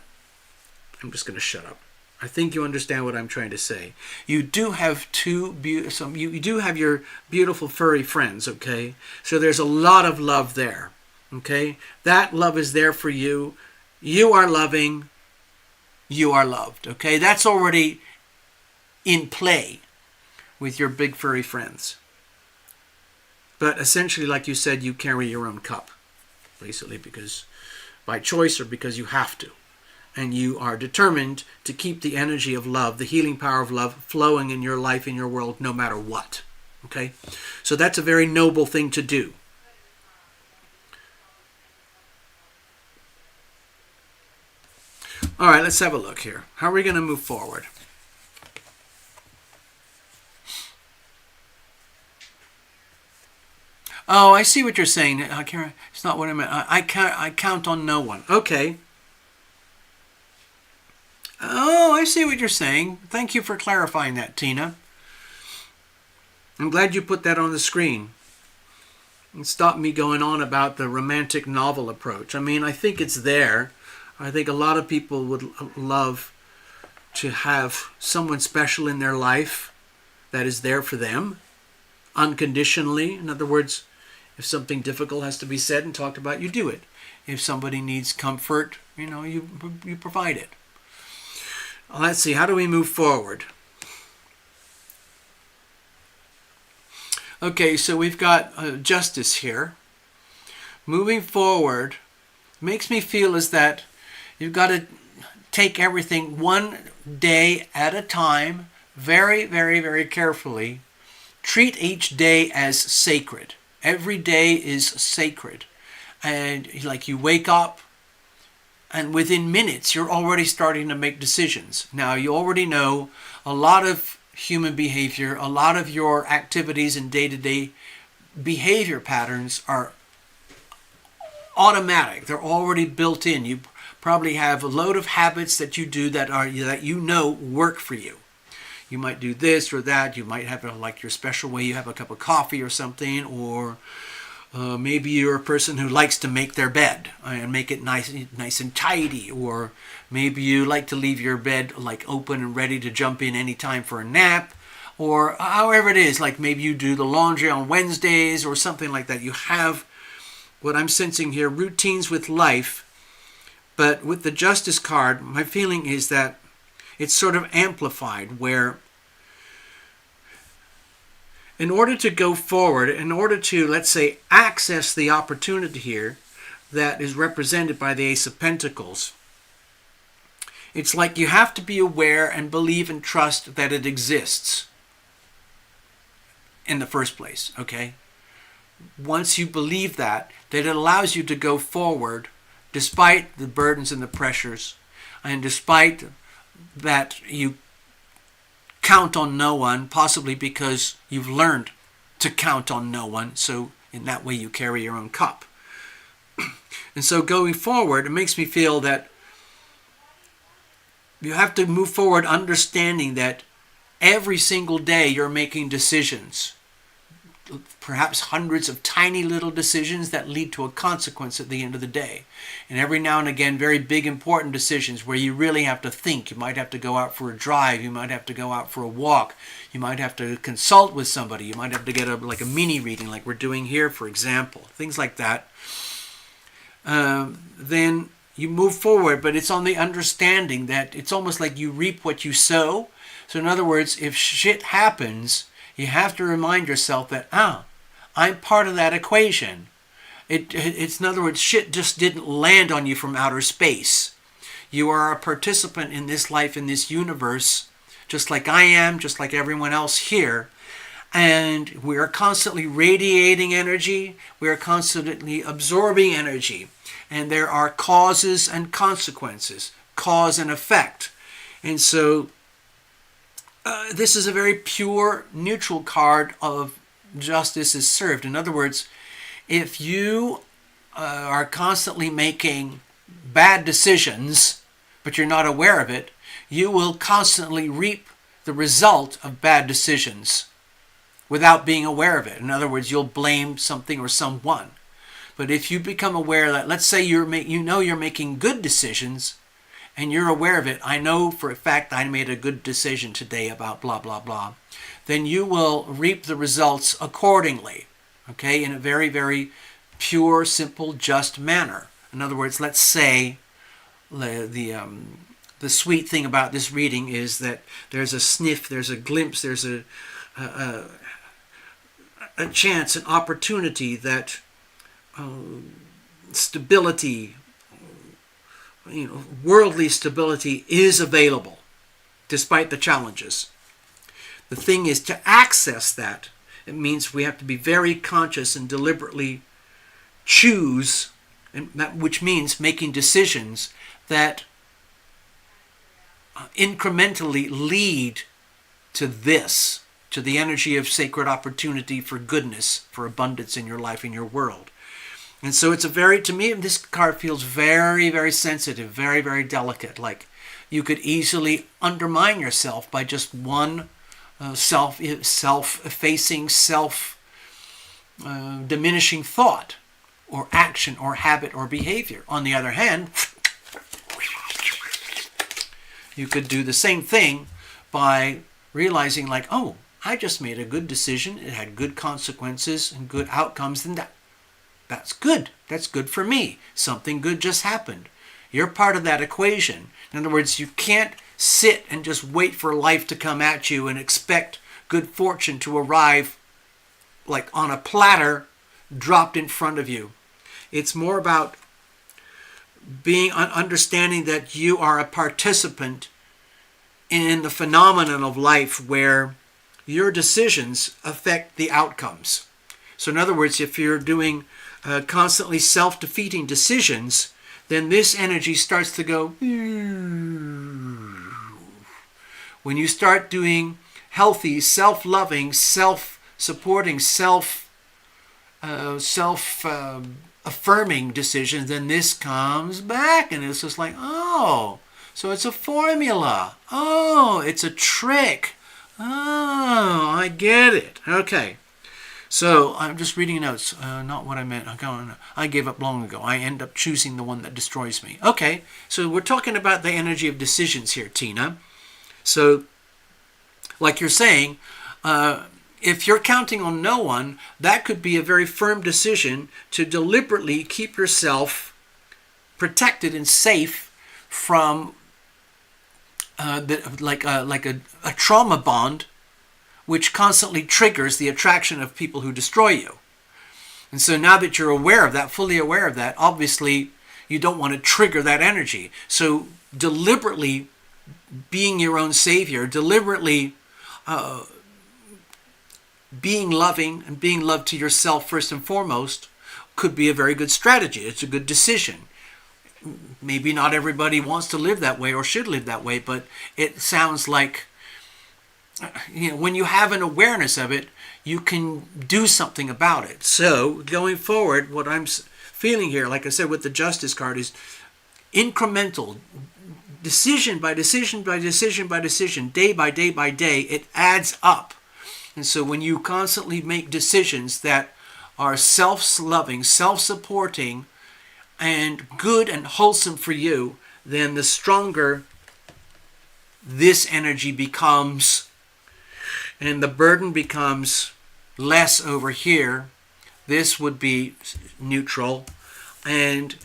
I'm just going to shut up. I think you understand what I'm trying to say. You do have you do have your beautiful furry friends, okay? So there's a lot of love there, okay? That love is there for you. You are loving. You are loved, okay? That's already in play with your big furry friends. But essentially, like you said, you carry your own cup, basically because by choice or because you have to. And you are determined to keep the energy of love, the healing power of love, flowing in your life, in your world, no matter what. Okay? So that's a very noble thing to do. All right, let's have a look here. How are we going to move forward? Oh, I see what you're saying. It's not what I meant. I count on no one. Okay. Oh, I see what you're saying. Thank you for clarifying that, Tina. I'm glad you put that on the screen. stop me going on about the romantic novel approach. I mean, I think it's there. I think a lot of people would love to have someone special in their life that is there for them unconditionally. In other words, if something difficult has to be said and talked about, you do it. If somebody needs comfort, you provide it. Let's see, how do we move forward? Okay, so we've got justice here. Moving forward makes me feel is that you've got to take everything one day at a time, very, very, very carefully. Treat each day as sacred. Every day is sacred. And like you wake up, and within minutes, you're already starting to make decisions. Now, you already know a lot of human behavior, a lot of your activities and day-to-day behavior patterns are automatic. They're already built in. You probably have a load of habits that you do that work for you. You might do this or that. You might have like your special way. You have a cup of coffee or something, or maybe you're a person who likes to make their bed and make it nice and tidy, or maybe you like to leave your bed like open and ready to jump in anytime for a nap, or however it is. Like maybe you do the laundry on Wednesdays or something like that. You have, what I'm sensing here, routines with life. But with the Justice card, my feeling is that it's sort of amplified, where in order to go forward, in order to, let's say, access the opportunity here that is represented by the Ace of Pentacles, it's like you have to be aware and believe and trust that it exists in the first place, okay? Once you believe that it allows you to go forward despite the burdens and the pressures, and despite that you count on no one, possibly because you've learned to count on no one, so in that way you carry your own cup. And so going forward, it makes me feel that you have to move forward understanding that every single day you're making decisions, perhaps hundreds of tiny little decisions that lead to a consequence at the end of the day. And every now and again, very big, important decisions where you really have to think. You might have to go out for a drive. You might have to go out for a walk. You might have to consult with somebody. You might have to get a mini reading like we're doing here, for example. Things like that. Then you move forward, but it's on the understanding that it's almost like you reap what you sow. So in other words, if shit happens, you have to remind yourself that, I'm part of that equation. It's in other words, shit just didn't land on you from outer space. You are a participant in this life, in this universe, just like I am, just like everyone else here. And we are constantly radiating energy. We are constantly absorbing energy. And there are causes and consequences, cause and effect. And so this is a very pure, neutral card of justice is served. In other words, if you are constantly making bad decisions, but you're not aware of it, you will constantly reap the result of bad decisions without being aware of it. In other words, you'll blame something or someone. But if you become aware that, let's say you're making good decisions, and you're aware of it, I know for a fact I made a good decision today about blah, blah, blah, then you will reap the results accordingly, okay, in a very, very pure, simple, just manner. In other words, let's say the sweet thing about this reading is that there's a sniff, there's a glimpse, there's a chance, an opportunity that stability, worldly stability is available despite the challenges. The thing is to access that. It means we have to be very conscious and deliberately choose, and which means making decisions that incrementally lead to this, to the energy of sacred opportunity for goodness, for abundance in your life, in your world. And so it's to me, this card feels very, very sensitive, very, very delicate. Like you could easily undermine yourself by just one self-effacing, diminishing thought or action or habit or behavior. On the other hand, you could do the same thing by realizing like, oh, I just made a good decision. It had good consequences and good outcomes. And that's good. That's good for me. Something good just happened. You're part of that equation. In other words, you can't sit and just wait for life to come at you and expect good fortune to arrive like on a platter dropped in front of you. It's more about being understanding that you are a participant in the phenomenon of life where your decisions affect the outcomes. So in other words, if you're doing constantly self-defeating decisions, then this energy starts to go. When you start doing healthy, self-loving, self-supporting, self-affirming decisions, then this comes back and it's just like, oh, so it's a formula. Oh, it's a trick. Oh, I get it. Okay. So I'm just reading notes. Not what I meant. I gave up long ago. I end up choosing the one that destroys me. Okay. So we're talking about the energy of decisions here, Tina. So, like you're saying, if you're counting on no one, that could be a very firm decision to deliberately keep yourself protected and safe from like a trauma bond, which constantly triggers the attraction of people who destroy you. And so now that you're aware of that, fully aware of that, obviously you don't want to trigger that energy. So deliberately being your own savior, deliberately being loving and being loved to yourself first and foremost could be a very good strategy. It's a good decision. Maybe not everybody wants to live that way or should live that way, but it sounds like, when you have an awareness of it, you can do something about it. So going forward, what I'm feeling here, like I said with the Justice card, is incremental, decision by decision by decision by decision, day by day by day, it adds up. And so when you constantly make decisions that are self-loving, self-supporting, and good and wholesome for you, then the stronger this energy becomes, and the burden becomes less over here. This would be neutral, and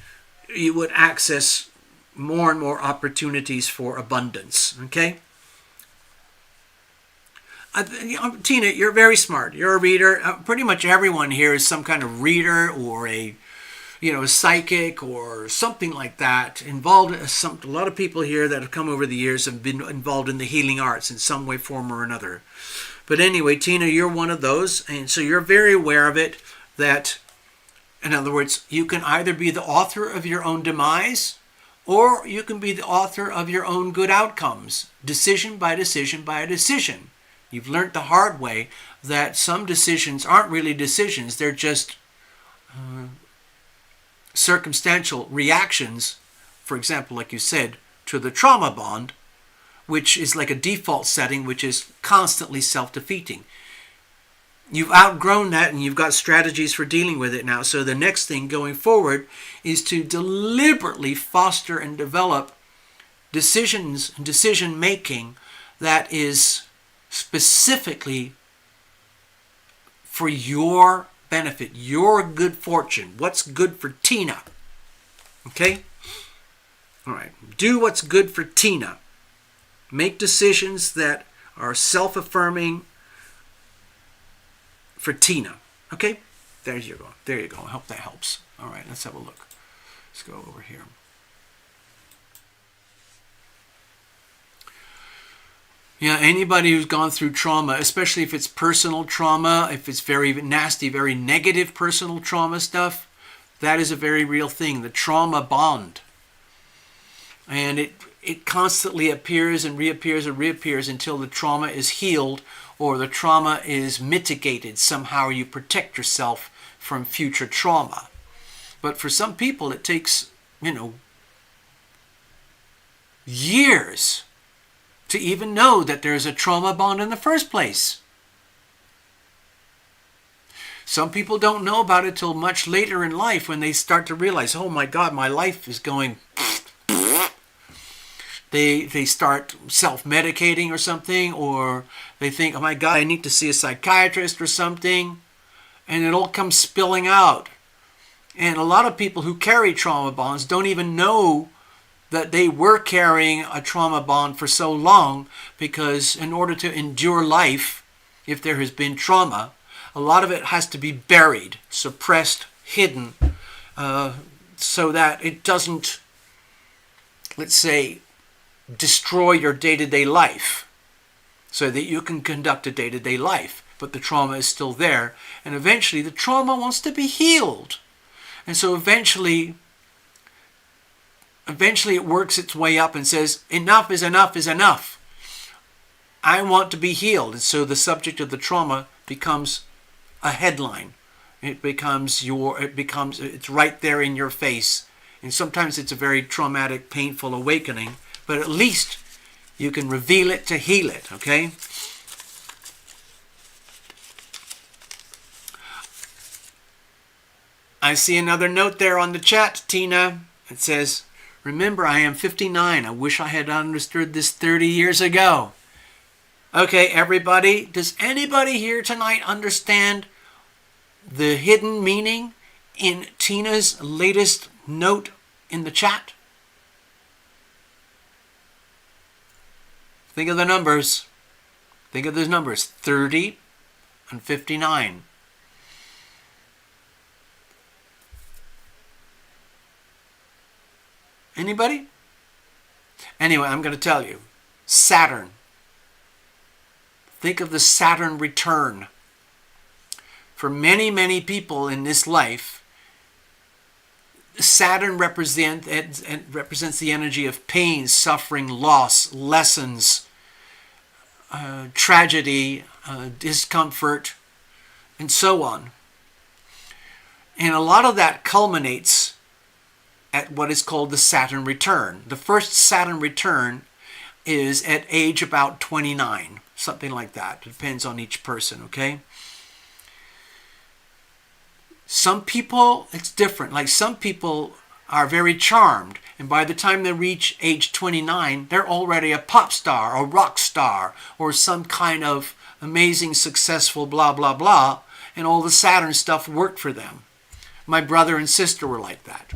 you would access more and more opportunities for abundance. Okay? Tina, you're very smart. You're a reader. Pretty much everyone here is some kind of reader or a psychic or something like that. Involved. A lot of people here that have come over the years have been involved in the healing arts in some way, form, or another. But anyway, Tina, you're one of those, and so you're very aware of it. That, in other words, you can either be the author of your own demise, or you can be the author of your own good outcomes, decision by decision by decision. You've learned the hard way that some decisions aren't really decisions. They're just circumstantial reactions, for example, like you said, to the trauma bond, which is like a default setting, which is constantly self-defeating. You've outgrown that and you've got strategies for dealing with it now. So the next thing going forward is to deliberately foster and develop decisions and decision making that is specifically for your benefit, your good fortune. What's good for Tina? Okay? All right. Do what's good for Tina. Make decisions that are self-affirming for Tina. Okay? There you go. There you go. I hope that helps. All right. Let's have a look. Let's go over here. Yeah, anybody who's gone through trauma, especially if it's personal trauma, if it's very nasty, very negative personal trauma stuff, that is a very real thing, the trauma bond. And it constantly appears and reappears until the trauma is healed or the trauma is mitigated. Somehow you protect yourself from future trauma. But for some people, it takes, years to even know that there's a trauma bond in the first place. Some people don't know about it till much later in life when they start to realize, oh my God, my life is going. They start self-medicating or something, or they think, oh my God, I need to see a psychiatrist or something, and it all comes spilling out. And a lot of people who carry trauma bonds don't even know that they were carrying a trauma bond for so long, because in order to endure life, if there has been trauma, a lot of it has to be buried, suppressed, hidden, so that it doesn't, let's say, destroy your day-to-day life, so that you can conduct a day-to-day life. But the trauma is still there, and eventually the trauma wants to be healed. And so eventually it works its way up and says, enough is enough is enough. I want to be healed. And so the subject of the trauma becomes a headline. It's right there in your face. And sometimes it's a very traumatic, painful awakening, but at least you can reveal it to heal it, okay? I see another note there on the chat, Tina. It says, remember, I am 59. I wish I had understood this 30 years ago. Okay, everybody, does anybody here tonight understand the hidden meaning in Tina's latest note in the chat? Think of the numbers. Think of those numbers, 30 and 59. Anybody? Anyway, I'm going to tell you. Saturn. Think of the Saturn return. For many, many people in this life, Saturn represents the energy of pain, suffering, loss, lessons, tragedy, discomfort, and so on. And a lot of that culminates at what is called the Saturn return. The first Saturn return is at age about 29, something like that. It depends on each person, okay? Some people, it's different. Like some people are very charmed, and by the time they reach age 29, they're already a pop star, a rock star, or some kind of amazing, successful blah, blah, blah, and all the Saturn stuff worked for them. My brother and sister were like that.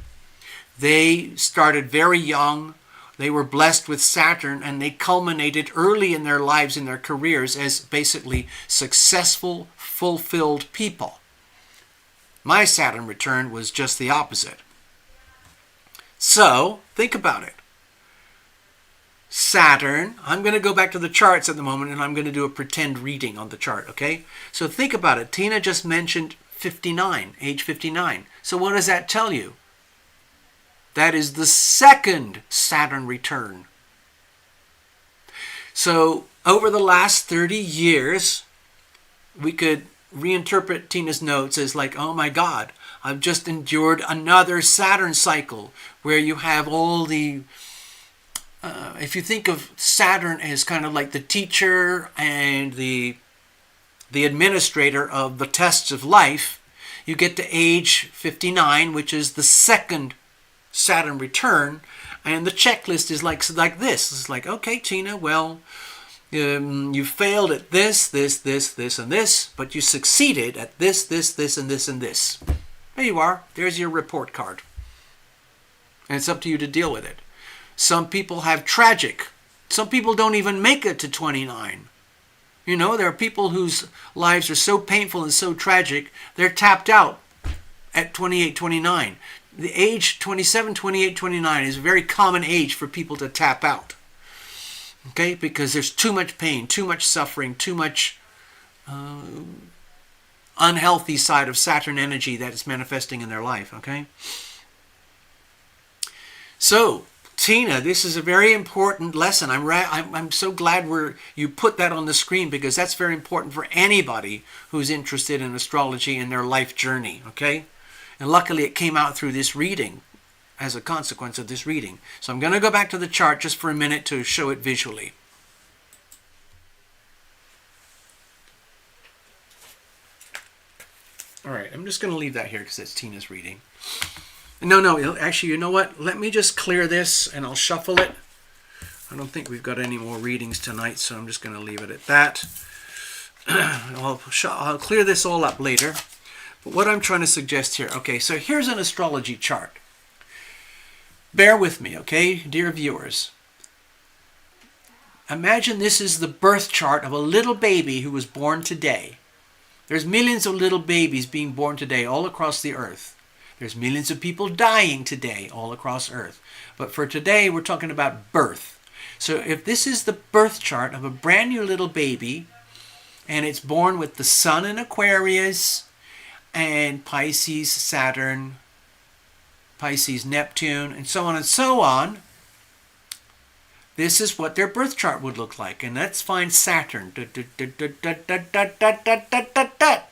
They started very young. They were blessed with Saturn, and they culminated early in their lives, in their careers, as basically successful, fulfilled people. My Saturn return was just the opposite. So, think about it. Saturn, I'm going to go back to the charts at the moment, and I'm going to do a pretend reading on the chart, okay? So think about it. Tina just mentioned 59, age 59. So what does that tell you? That is the second Saturn return. So over the last 30 years, we could reinterpret Tina's notes as like, oh my God, I've just endured another Saturn cycle where you have all the, if you think of Saturn as kind of like the teacher and the administrator of the tests of life, you get to age 59, which is the second Saturn return, and the checklist is like this. It's like, okay, Tina, well, you failed at this, and this, but you succeeded at this, and this, and this. There you are. There's your report card. And it's up to you to deal with it. Some people have tragic. Some people don't even make it to 29. You know, there are people whose lives are so painful and so tragic, they're tapped out at 28, 29. The age 27, 28, 29 is a very common age for people to tap out. Okay, because there's too much pain, too much suffering, too much unhealthy side of Saturn energy that is manifesting in their life, okay? So, Tina, this is a very important lesson. I'm so glad you put that on the screen, because that's very important for anybody who's interested in astrology and their life journey, okay? And luckily it came out through this reading, as a consequence of this reading. So I'm going to go back to the chart just for a minute to show it visually. All right, I'm just going to leave that here because that's Tina's reading. No, actually, you know what? Let me just clear this and I'll shuffle it. I don't think we've got any more readings tonight, so I'm just going to leave it at that. I'll clear this all up later. But what I'm trying to suggest here, okay, so here's an astrology chart. Bear with me, okay, dear viewers. Imagine this is the birth chart of a little baby who was born today. There's millions of little babies being born today all across the earth. There's millions of people dying today all across earth. But for today, we're talking about birth. So if this is the birth chart of a brand new little baby, and it's born with the sun in Aquarius, and Pisces, Saturn, Pisces, Neptune, and so on and so on, this is what their birth chart would look like. And let's find Saturn.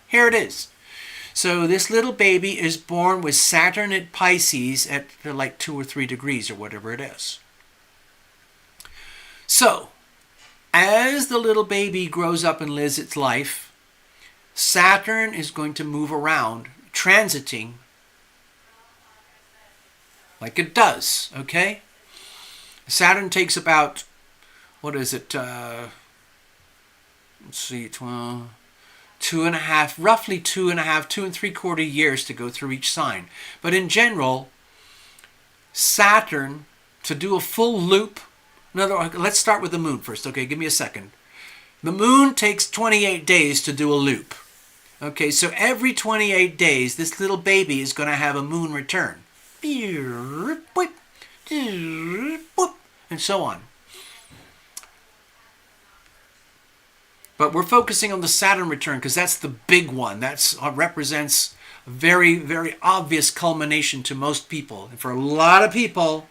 Here it is. So this little baby is born with Saturn at Pisces at like 2 or 3 degrees or whatever it is. So, as the little baby grows up and lives its life, Saturn is going to move around, transiting like it does, okay? Saturn takes about, what is it, let's see, 12, 2.5, roughly 2.5, 2 3/4 years to go through each sign. But in general, Saturn, to do a full loop, let's start with the moon first, okay, give me a second. The moon takes 28 days to do a loop. Okay, so every 28 days, this little baby is going to have a moon return. And so on. But we're focusing on the Saturn return because that's the big one. That represents a very, very obvious culmination to most people. And for a lot of people,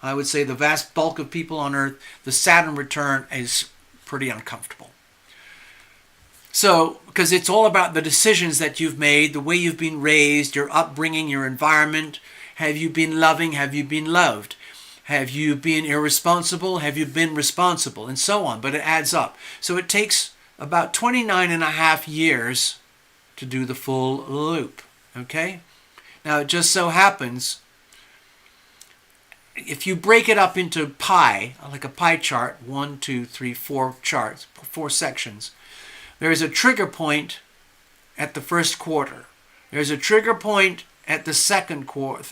I would say the vast bulk of people on Earth, the Saturn return is pretty uncomfortable. So, because it's all about the decisions that you've made, the way you've been raised, your upbringing, your environment. Have you been loving? Have you been loved? Have you been irresponsible? Have you been responsible? And so on. But it adds up. So it takes about 29.5 years to do the full loop. Okay? Now, it just so happens, if you break it up into pie, like a pie chart, 1, 2, 3, 4 charts, 4 sections, there is a trigger point at the first quarter. There's a trigger point at the second quarter.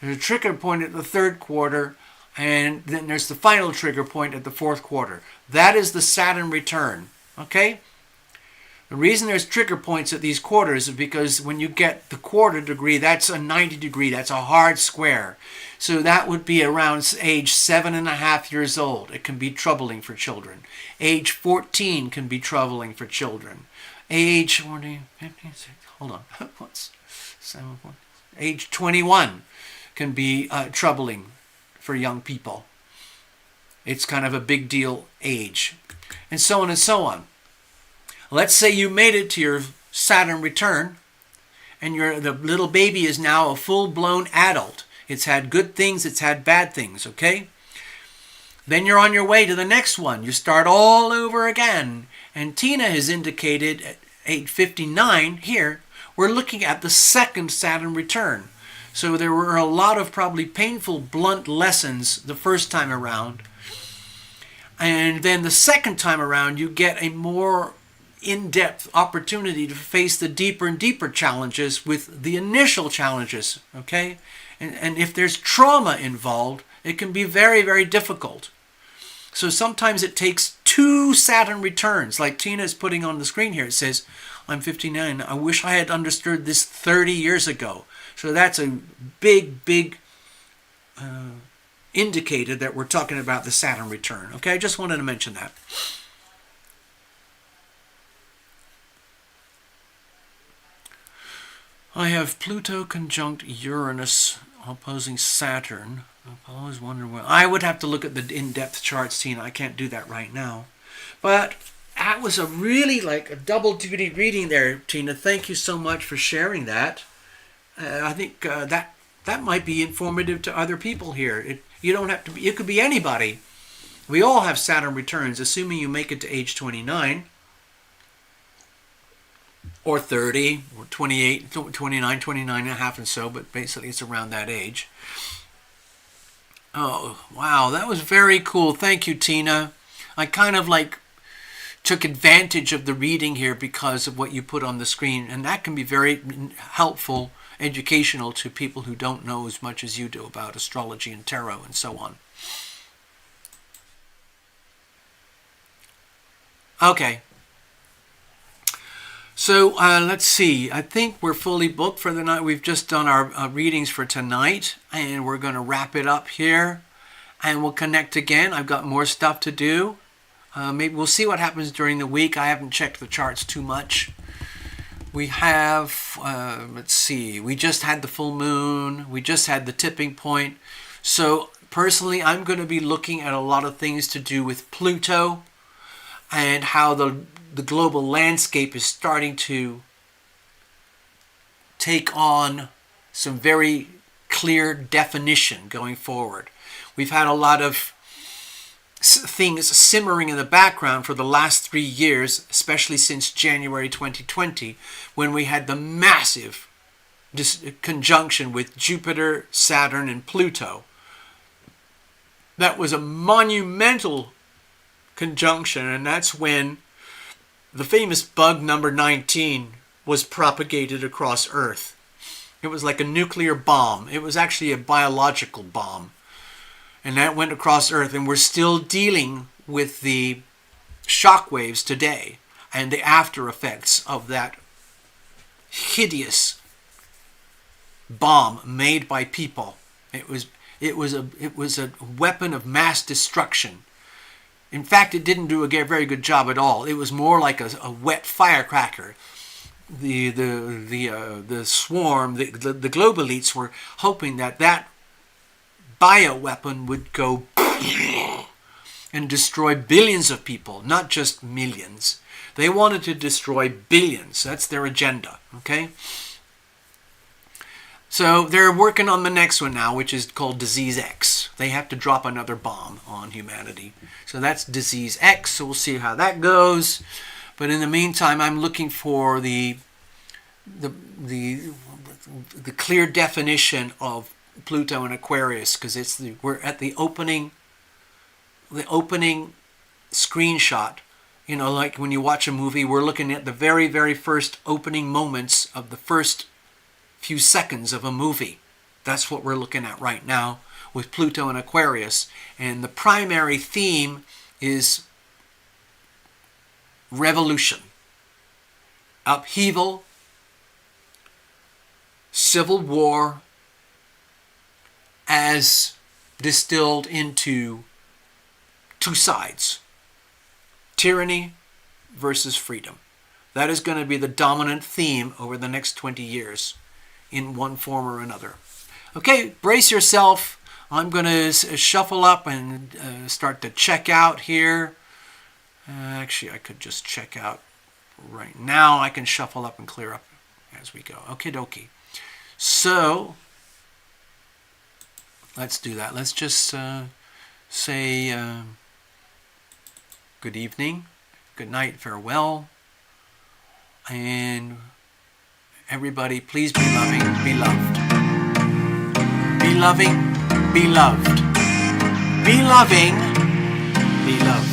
There's a trigger point at the third quarter. And then there's the final trigger point at the fourth quarter. That is the Saturn return. Okay? The reason there's trigger points at these quarters is because when you get the quarter degree, that's a 90 degree. That's a hard square. So that would be around age 7.5 years old. It can be troubling for children. Age 14 can be troubling for children. Age 14, 15, 16, hold on. What's 7, 4, age 21 can be troubling for young people. It's kind of a big deal age. And so on and so on. Let's say you made it to your Saturn return, and the little baby is now a full-blown adult. It's had good things, it's had bad things, okay? Then you're on your way to the next one. You start all over again. And Tina has indicated at age 59 here, we're looking at the second Saturn return. So there were a lot of probably painful, blunt lessons the first time around. And then the second time around, you get a more in-depth opportunity to face the deeper and deeper challenges with the initial challenges, okay? And if there's trauma involved, it can be very, very difficult. So sometimes it takes 2 Saturn returns, like Tina is putting on the screen here. It says, I'm 59. I wish I had understood this 30 years ago. So that's a big, big indicator that we're talking about the Saturn return. Okay, I just wanted to mention that. I have Pluto conjunct Uranus opposing Saturn. I've always wondered why. I would have to look at the in-depth charts, Tina. I can't do that right now. But that was a really like a double-duty reading there, Tina. Thank you so much for sharing that. I think that might be informative to other people here. You don't have to be, it could be anybody. We all have Saturn returns, assuming you make it to age 29. or 30, or 28, 29, 29 and a half and so, but basically it's around that age. Oh, wow, that was very cool. Thank you, Tina. I kind of like took advantage of the reading here because of what you put on the screen, and that can be very helpful, educational to people who don't know as much as you do about astrology and tarot and so on. Okay. So let's see. I think we're fully booked for the night. We've just done our readings for tonight, and we're going to wrap it up here, and we'll connect again. I've got more stuff to do. Maybe we'll see what happens during the week. I haven't checked the charts too much. We have, let's see, we just had the full moon. We just had the tipping point. So personally, I'm going to be looking at a lot of things to do with Pluto and how the global landscape is starting to take on some very clear definition going forward. We've had a lot of things simmering in the background for the last 3 years, especially since January 2020, when we had the massive conjunction with Jupiter, Saturn, and Pluto. That was a monumental conjunction, and that's when the famous bug number 19 was propagated across Earth. It was like a nuclear bomb. It was actually a biological bomb. And that went across Earth, and we're still dealing with the shock waves today and the after effects of that hideous bomb made by people. It was a weapon of mass destruction. In fact, it didn't do a very good job at all. It was more like a wet firecracker. The swarm, the global elites were hoping that bioweapon would go and destroy billions of people, not just millions. They wanted to destroy billions. That's their agenda, okay? So they're working on the next one now, which is called Disease X. They have to drop another bomb on humanity. So that's Disease X, so we'll see how that goes. But in the meantime, I'm looking for the clear definition of Pluto and Aquarius, because we're at the opening screenshot. You know, like when you watch a movie, we're looking at the very, very first opening moments of the first few seconds of a movie. That's what we're looking at right now with Pluto and Aquarius. And the primary theme is revolution, upheaval, civil war, as distilled into two sides: tyranny versus freedom. That is going to be the dominant theme over the next 20 years in one form or another. Okay, brace yourself. I'm going to shuffle up and start to check out here. Actually, I could just check out right now. I can shuffle up and clear up as we go. Okie dokie. So let's do that. Let's just say good evening, good night, farewell, and everybody, please be loving, be loved. Be loving, be loved. Be loving, be loved.